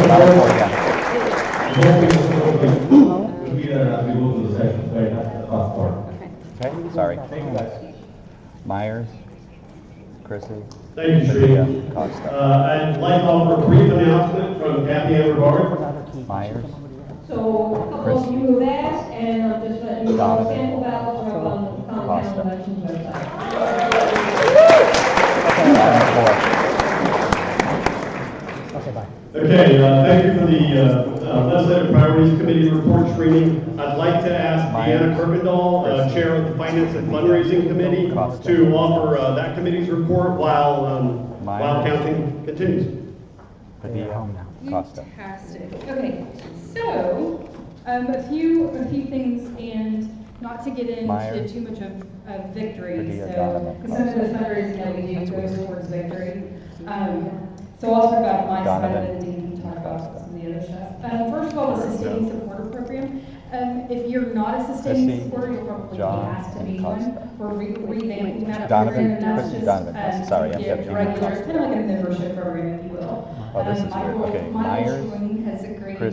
Bottom four again. We'll be there as we go through the session, right at the top part. Okay, sorry. Thank you, guys. Myers, Chrissy, Thank you, Padilla, Sri. Costa. I'd like to offer a brief announcement from Kathy Everard. Myers, So a couple of you have asked, and I'll just let you know, sample ballots are up on the Collin County Elections website. Okay, thank you for the Legislative Priorities Committee report screening. I'd like to ask Deanna Kirkendall, Chair of the Finance and Fundraising Committee, to offer that committee's report while counting continues. Fantastic. Okay, so a few things, and not to get into too much of victory. So some of the fundraising that we do goes towards victory. So I'll talk about my side of it, and Dean can talk about some of the other stuff. First of all, the sustaining supporter program. If you're not a sustaining supporter, you'll probably be asked to be one. We're revamping that program, and that's just regular, kind of like a membership program, if you will. Michael Schwing has agreed to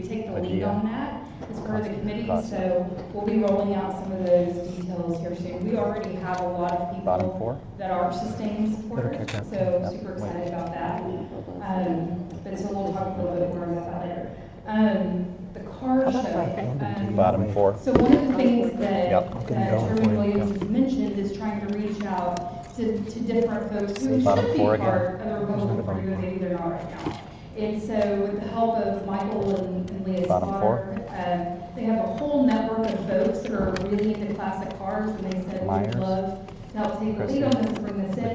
take the lead on that as part of the committee, so we'll be rolling out some of those details here soon. We already have a lot of people that are sustaining supporters, so super excited about that. But so we'll talk a little bit more about that later. The car show. Bottom four. So one of the things that Chairman Williams mentioned is trying to reach out to different folks who should be part of the Republican Party, but maybe they're not right now. And so with the help of Michael and Leah Slaughter, they have a whole network of folks that are really into classic cars, and they said we would love to help take the lead on this and bring this in.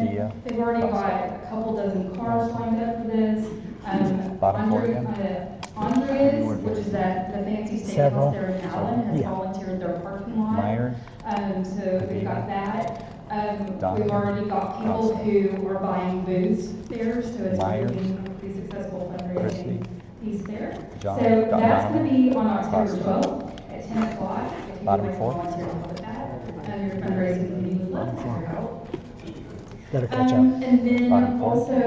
They've already got a couple dozen cars lined up for this. Andreas, which is the fancy steakhouse there in Allen, has volunteered their parking lot. So we've got that. We've already got people who are buying booths there, so it's really a pretty successful fundraising piece there. So that's going to be on October 12th at 10 o'clock. If you would like to volunteer to help with that, your fundraising committee would love to have your help. And then also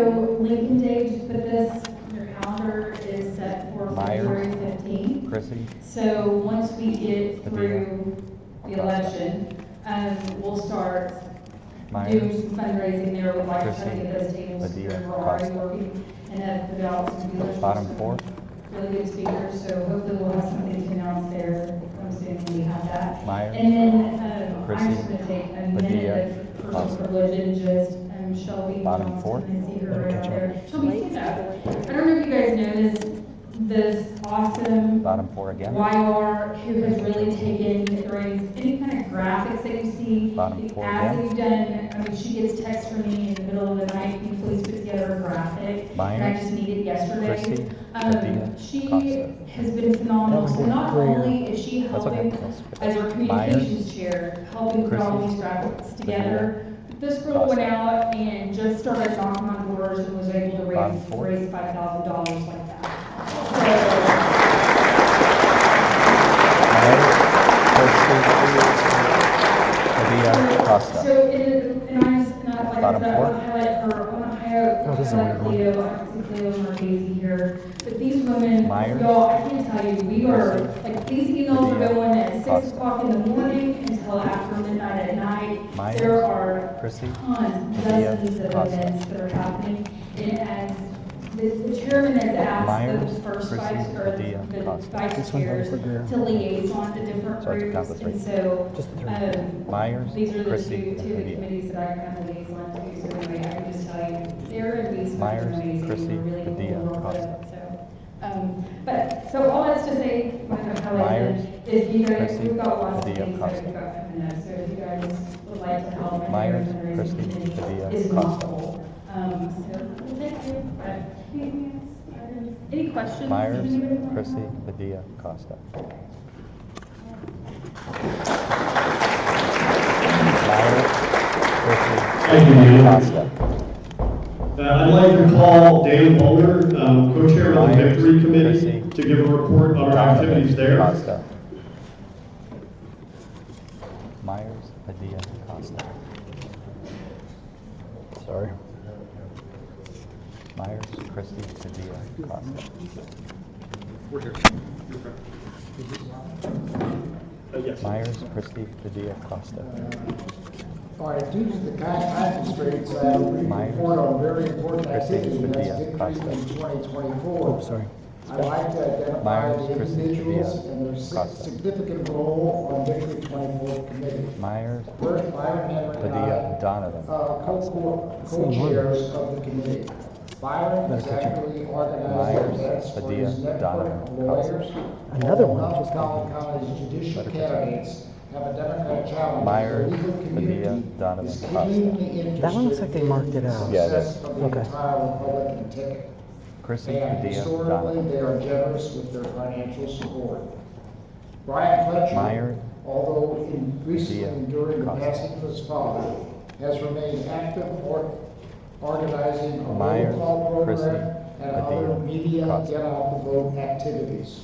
Lincoln Day, just put this on your calendar, is set for February 15th. So once we get through the election, we'll start doing some fundraising there. We'd like to try to get those tables secured. We're already working and have put out some dealers. Really good speakers, so hopefully we'll have something to announce there soon when we have that. And then I'm just going to take a minute of personal privilege and just Shelby Johnson, I see her right there. Shelby, stand up. I don't know if you guys know this awesome YR who has really taken the reins. Any kind of graphics that you see, as you've done, I mean, she gets text from me in the middle of the night, can you please put together a graphic? And I just needed yesterday. She has been phenomenal. So not only is she helping as our communications chair, helping put all these graphics together, this girl went out and just started knocking on doors and was able to raise $5,000 like that. So and I just, like I said, I want to highlight her, I want to highlight Cleo, I can see Cleo and Marquez here, but these women, y'all, I can't tell you, we are, like, these emails are going at 6 o'clock in the morning until after midnight at night. There are tons, dozens of events that are happening, and as the chairman has asked the first vice, or the vice chairs to liaison to different groups, and so these are the two committees that I kind of liaison to, so anyway, I can just tell you, they're in these are amazing, we're really cool to work with, so. But, so all that's to say, what I'm highlighting is you guys, we've got lots of things that we've got coming up, so if you guys would like to help, is possible. So, thank you. Any questions? Chrissy, Padilla, Costa. Thank you, Costa. I'd like to call Dan Bowler, co-chair of the Victory Committee, to give a report on our activities there. Costa. Myers, Padilla, Costa. Sorry. Myers, Christie, Padilla, Costa. We're here. Yes. Myers, Christie, Padilla, Costa. All right, due to the constraints, we report on very important activity that's increased in 2024. Sorry. I'd like to identify Myers, the Christie, individuals Padilla, and their Costa. significant role on Victory 24 committee. Myers, First, Byron Henry and Padilla, Donovan. co-chairs of the committee. Byron is actively organizing events for his network of lawyers. Another one While just Collin County's judicial candidates have a Democratic challenge. Myers, the legal Padilla, community Donovan, is Costa. keenly interested That one looks like they marked it out. in the Yeah, it success is. of the Okay. entire Republican ticket. Chrissy, And Padilla, historically, Donovan. they are generous with their financial support. Brian Fletcher, Myers, although recently Padilla, during the Costa. passing of his father, has remained active organizing a Myers, roll call Chrissy, program and Padilla, other media Costa. get out the vote activities.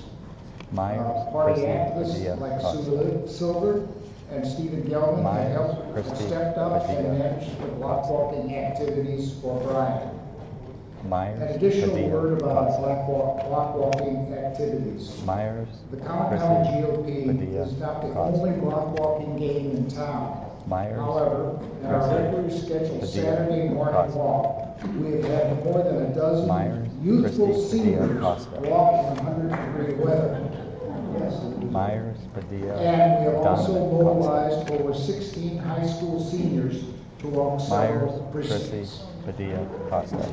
Myers, Party Chrissy, activists Padilla, like Costa. Sue Silver and Stephen Gelman have Myers, helped, Christie, stepped up and Padilla, managed the block walking activities for Brian. Myers, An additional Padilla, word about Costa. block walking activities. Myers, The Collin Chrissy, County GOP Padilla, is not the Costa. only block walking game in town. Myers, However, in our Chrissy, regularly scheduled Padilla, Saturday morning Costa. walk, we have had more than a dozen Myers, youthful Christie, Padilla, seniors Costa. walk in 100-degree weather. Yes. Myers, Padilla, And we have also Donovan, mobilized over 16 high school seniors to walk Costa. Myers, several Chrissy, precincts. Padilla, Costa.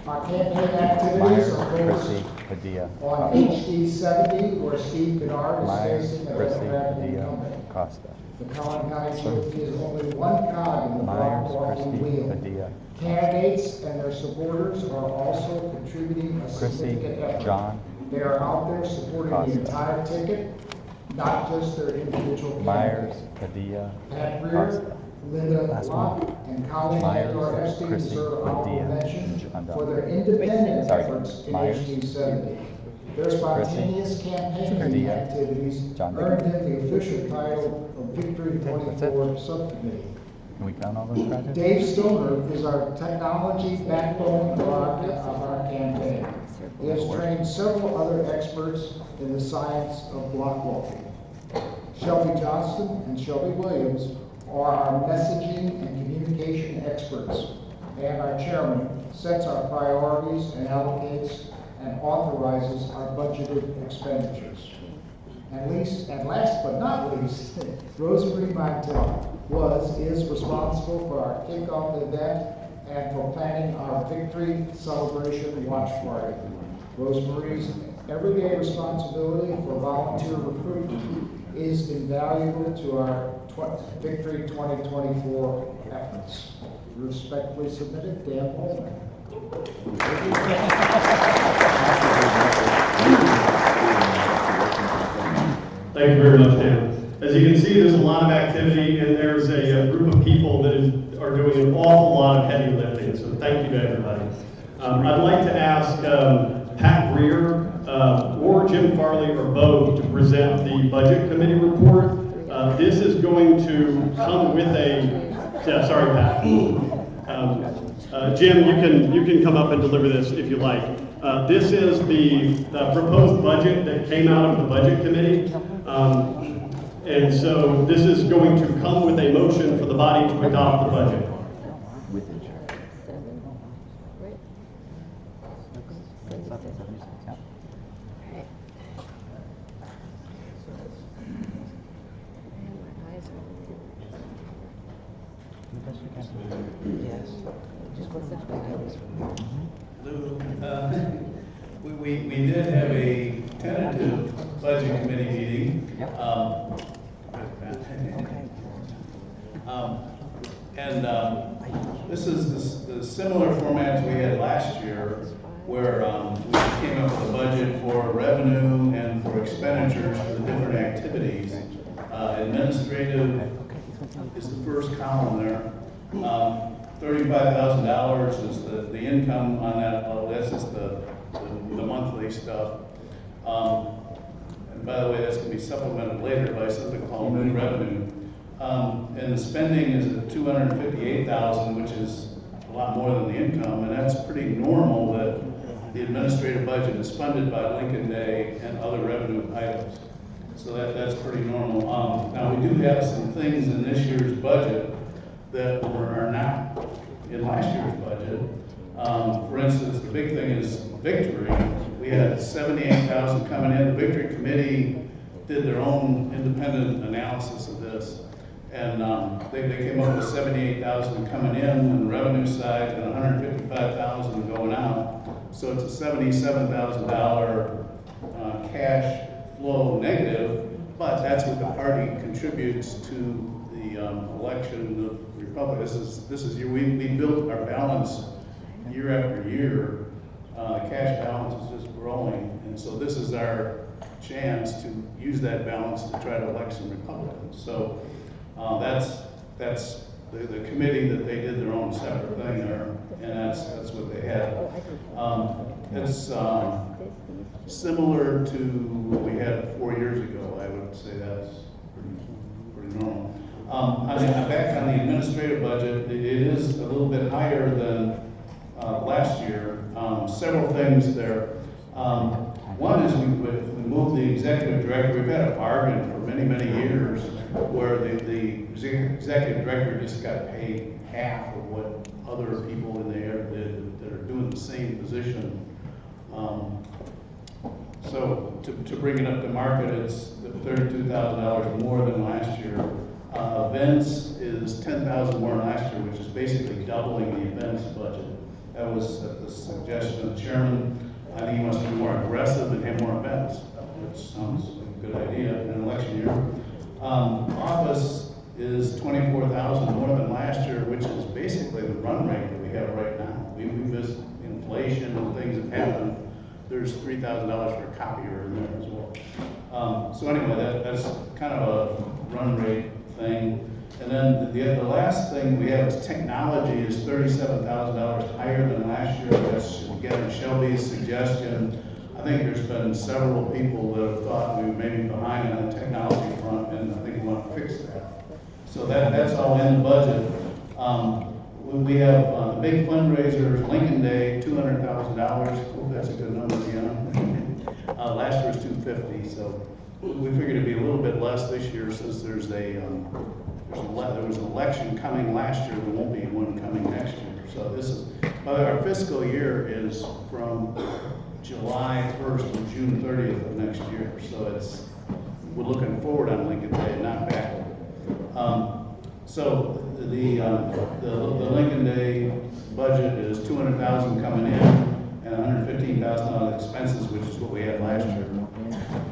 Our campaign activities Myers, are focused Chrissy, Padilla, on Costa. HD 70, where Steve Kennard is Myers, facing a Chrissy, Democratic Padilla, incumbent. Costa. The Collin County GOP is only one cog in the Myers, block walking Christie, wheel. Padilla, Candidates and their supporters are also contributing a Chrissy, significant effort. John, They are out there supporting Costa. the entire ticket, not just their individual Myers, candidates. Padilla, Pat Greer, Costa. Linda Last Locke, one. and Collin Myers, and Epstein Chrissy, deserve honorable Padilla, mention I'm done. for their independent Sorry, efforts in Myers, HD 70. Their spontaneous campaigning Padilla, activities John earned Dickey. them the official title of Victory That's it. 24 Subcommittee. Can we count all those projects? Dave Stoner is our technology backbone of our campaign. He has trained several other experts in the science of block walking. Shelby Johnston and Shelby Williams are our messaging and communication experts. And our chairman sets our priorities and allocates and authorizes our budgeted expenditures. And last but not least, Rosemary Montel is responsible for our kickoff event and for planning our victory celebration watch party. Rosemary's everyday responsibility for volunteer recruitment is invaluable to our Victory 2024 efforts. Respectfully submitted, Dan Holman. Thank you very much, Dan. As you can see, there's a lot of activity, and there's a group of people that are doing an awful lot of heavy lifting, so thank you to everybody. I'd like to ask Pat Greer or Jim Farley or both to present the Budget Committee report. This is going to come with sorry, Pat. Jim, you can come up and deliver this if you like. This is the proposed budget that came out of the Budget Committee. And so this is going to come with a motion for the body to adopt the budget. We did have a tentative budget committee meeting. This is the similar format we had last year, where we came up with a budget for revenue and for expenditures for the different activities. Administrative is the first column there. $35,000 is the income on that. That's just the monthly stuff. And by the way, that's going to be supplemented later by something called new revenue. And the spending is at $258,000, which is a lot more than the income, and that's pretty normal that the administrative budget is funded by Lincoln Day and other revenue items. So that's pretty normal. Now we do have some things in this year's budget that are not in last year's budget. For instance, the big thing is Victory, we had 78,000 coming in. The Victory Committee did their own independent analysis of this. And they came up with 78,000 coming in on the revenue side and 155,000 going out. So it's a $77,000 cash flow negative, but that's what the party contributes to the election of Republicans. This is we built our balance year after year. The cash balance is just growing, and so this is our chance to use that balance to try to elect some Republicans. So that's the committee that they did their own separate thing there, and that's what they had. It's similar to what we had 4 years ago. I would say that's pretty normal. Back on the administrative budget, it is a little bit higher than last year. Several things there. One is we moved the executive director. We've had a bargain for many, many years where the executive director just got paid half of what other people in the area that are doing the same position. So to bring it up to market, it's $32,000 more than last year. Events is $10,000 more than last year, which is basically doubling the events budget. That was at the suggestion of the chairman. I think he wants to be more aggressive and have more events, which sounds like a good idea in an election year. Office is $24,000 more than last year, which is basically the run rate that we have right now. We missed inflation and things that happened. There's $3,000 for a copier in there as well. So anyway, that's kind of a run rate thing. And then the last thing we have is technology is $37,000 higher than last year. That's again Shelby's suggestion. I think there's been several people that have thought we may be behind on the technology front, and I think we want to fix that. So that's all in the budget. We have the big fundraisers, Lincoln Day, $200,000. Hope that's a good number, yeah. Last year was $250,000, so we figured it'd be a little bit less this year since there was an election coming last year. There won't be one coming next year. So this is, our fiscal year is from July 1st to June 30th of next year. So we're looking forward on Lincoln Day, not backward. So the Lincoln Day budget is $200,000 coming in and $115,000 expenses, which is what we had last year.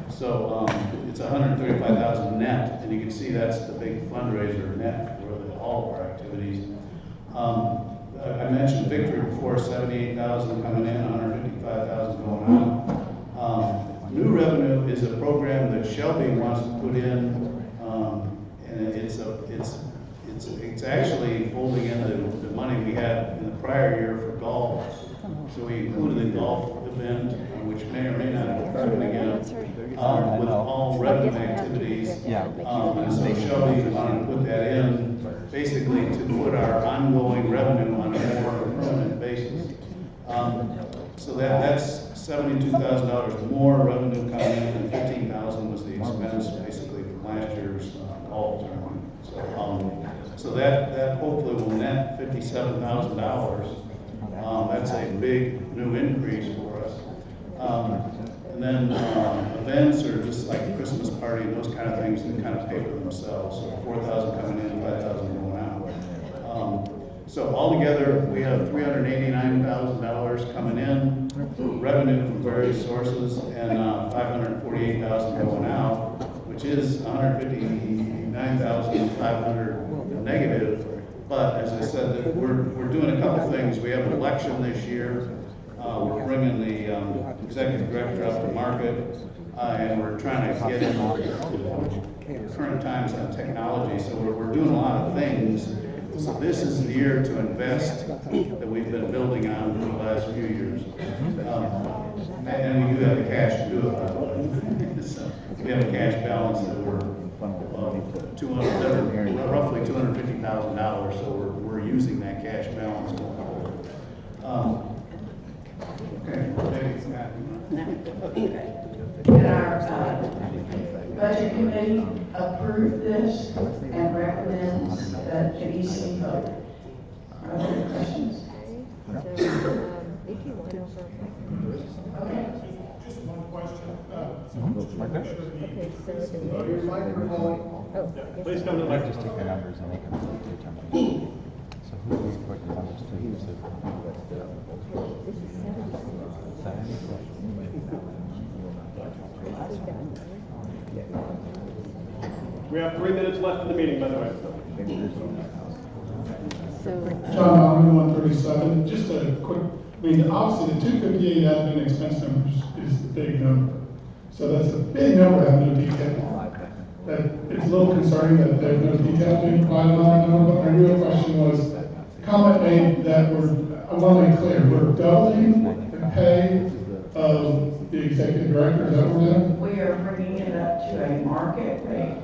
So it's $135,000 net, and you can see that's the big fundraiser net for all of our activities. I mentioned Victory before, $78,000 coming in, $155,000 going out. New revenue is a program that Shelby wants to put in, and it's actually folding in the money we had in the prior year for golf. So we included the golf event, which may or may not happen again, with all revenue activities. And so Shelby wanted to put that in, basically to put our ongoing revenue on a more permanent basis. So that's $72,000 more revenue coming in, and $15,000 was the expense basically from last year's golf tournament. So that hopefully will net $57,000. That's a big new increase for us. And then events are just like a Christmas party and those kind of things that kind of pay for themselves. So $4,000 coming in, $5,000 going out. So altogether, we have $389,000 coming in, revenue from various sources, and $548,000 going out, which is $159,500 negative. But as I said, we're doing a couple things. We have an election this year. We're bringing the executive director up to market, and we're trying to get him to current times on technology. So we're doing a lot of things. So this is the year to invest that we've been building on for the last few years. And we do have the cash to do it, by the way. So we have a cash balance that we're roughly $250,000, so we're using that cash balance going forward. Did our budget committee approve this and recommends that it be seen vote? Are there any questions? Okay, so the Your microphone. Oh, Please come to the Just take the numbers and make them determination. So who do we report the numbers to? This is 76. We have 3 minutes left in the meeting, by the way. John, I'm 137. Just a quick, I mean, obviously the 258 admin expense numbers is a big number. So that's a big number having to detail. That it's a little concerning that there's no detail being provided on that number, but my real question was, comment made that I want to make clear, we're doubling the pay of the executive director, is that what we're doing? We are bringing it up to a market rate.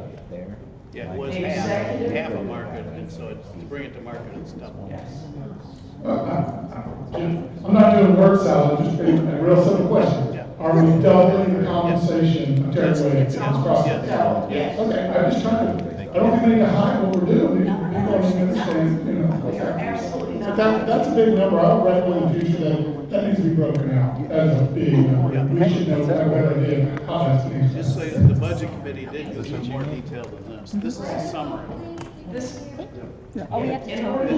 Yeah, it was The half executive- a market, and so it's, to bring it to market, it's double. I'm not doing word salad, just being a real simple question. Are we doubling the compensation of Terry Williams in this process? Yes. Okay, I'm just trying to, I don't think we need to hide what we're doing. People understand, you know. Absolutely not. But that's a big number. I would recommend in the future that needs to be broken out as a big number. We should know, have a better idea of how that's being. Just so the budget committee did go into more detail than this. This is a summary. This, Oh, we have to.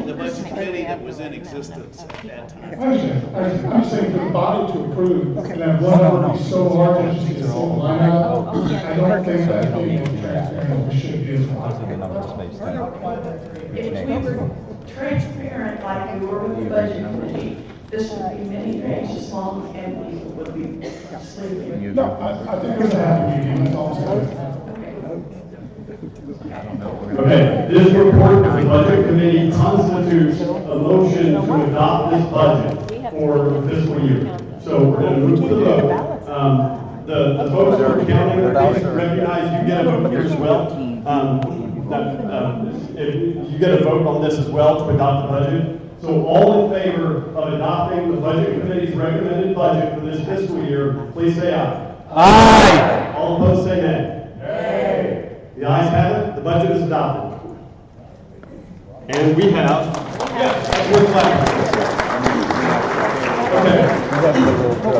The budget committee that was in existence at that time. I understand. I'm saying for the body to approve, and that one number be so large that you see a single line out, I don't think that being more transparent as we should be as well. if we were transparent like we were with the budget committee, this would be many pages long and people would be sleeping. No, I think there's a happy medium, that's all I'm saying. Okay, this report of the budget committee constitutes a motion to adopt this budget for the fiscal year. So we're going to move to the vote. The folks who are counting, please recognize you get a vote here as well. If you get a vote on this as well to adopt the budget. So all in favor of adopting the budget committee's recommended budget for this fiscal year, please say aye. Aye. All opposed say nay. Nay. The ayes have it, the budget is adopted. And we have, okay.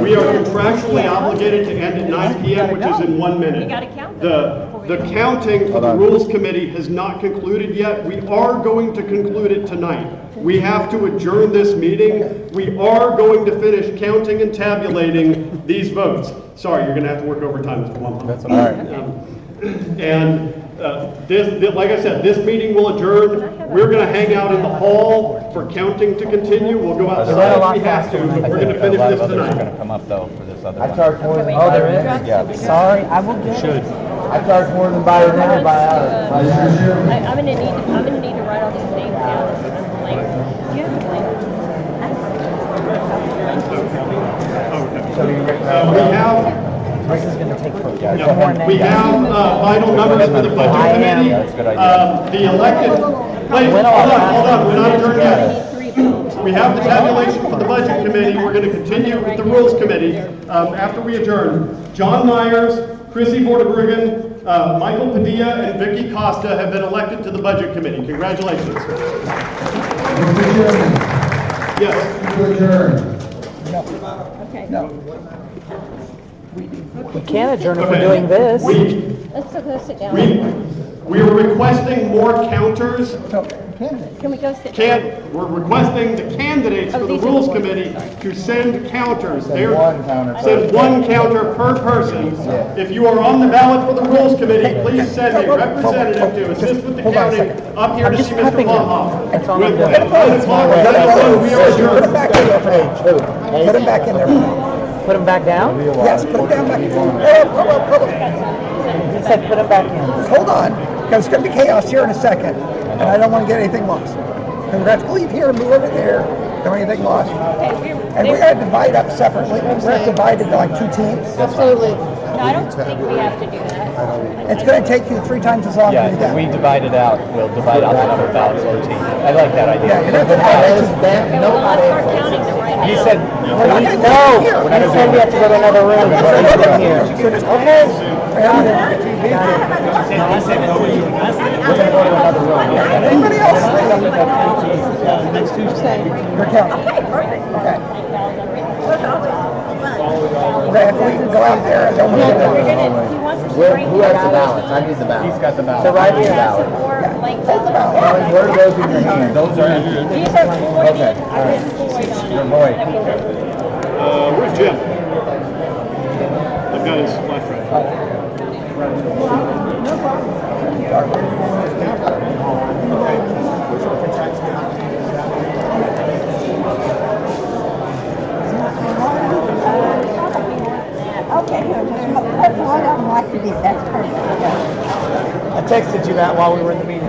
We are contractually obligated to end at 9 p.m., which is in 1 minute. You gotta count The counting for the Rules Committee has not concluded yet. We are going to conclude it tonight. We have to adjourn this meeting. We are going to finish counting and tabulating these votes. Sorry, you're going to have to work overtime, Mr. Blumhoff. That's all right. And like I said, this meeting will adjourn. We're going to hang out in the hall for counting to continue. We'll go outside if we have to, but we're going to finish this Are tonight. going to come up though for this other one. I charge more than. Oh, there is? Yeah. Sorry, I will get Should. it. I charge more than by an hour by hour. I'm gonna need to write all these names down and put them in blank. Do you have a blank? We have. This is gonna take forever. Yeah, we have final numbers for the budget committee. That's a good idea. The elected, wait, hold on, we're not adjourned yet. We have the tabulation for the budget committee. We're going to continue with the rules committee after we adjourn. John Myers, Chrissy Vorderbruggen, Michael Padilla, and Vicky Costa have been elected to the budget committee. Congratulations. Yes. Okay. We can't adjourn if we're doing this. Let's go sit down. We are requesting more counters. Can we go sit down? We're requesting the candidates for the rules committee to send counters. Send one counter per person. If you are on the ballot for the rules committee, please send a representative to assist with the counting up here to see Mr. Blumhoff. That's all I'm doing. At 9 o'clock, we are adjourned. Put him back in there. Put him back down? Yes, put him down back in. Hold on. He said put him back in. Just hold on, because it's going to be chaos here in a second, and I don't want to get anything lost. Congrats, leave here and move over there. Don't want anything lost. And we're going to divide up separately. We're going to divide into like 2 teams. Absolutely. No, I don't think we have to do that. It's going to take you 3 times as long Yeah, to do that. we divide it out. We'll divide out the number of ballots per team. I like that idea. Yeah, you're not going to have Okay, well, let's start counting them right now. He said, We're not going to do it here. He said we have to go to another room. We're going to do it here. Okay. Got it. We're going to go to another room. Anybody else? Next Tuesday. You're counting. Okay, perfect. Okay. Brad, we can go out there and don't He wants us to break Who has the ballots? I need the ballot. He's got the ballot. So right here, ballot. Collin, where are those in your hand? Those are empty. These are voided. Okay, I all right. did void on it. You're void. Where's Jim? I've got his flash drive. Okay, good. One of them like to be, that's perfect. I texted you that while we were in the meeting.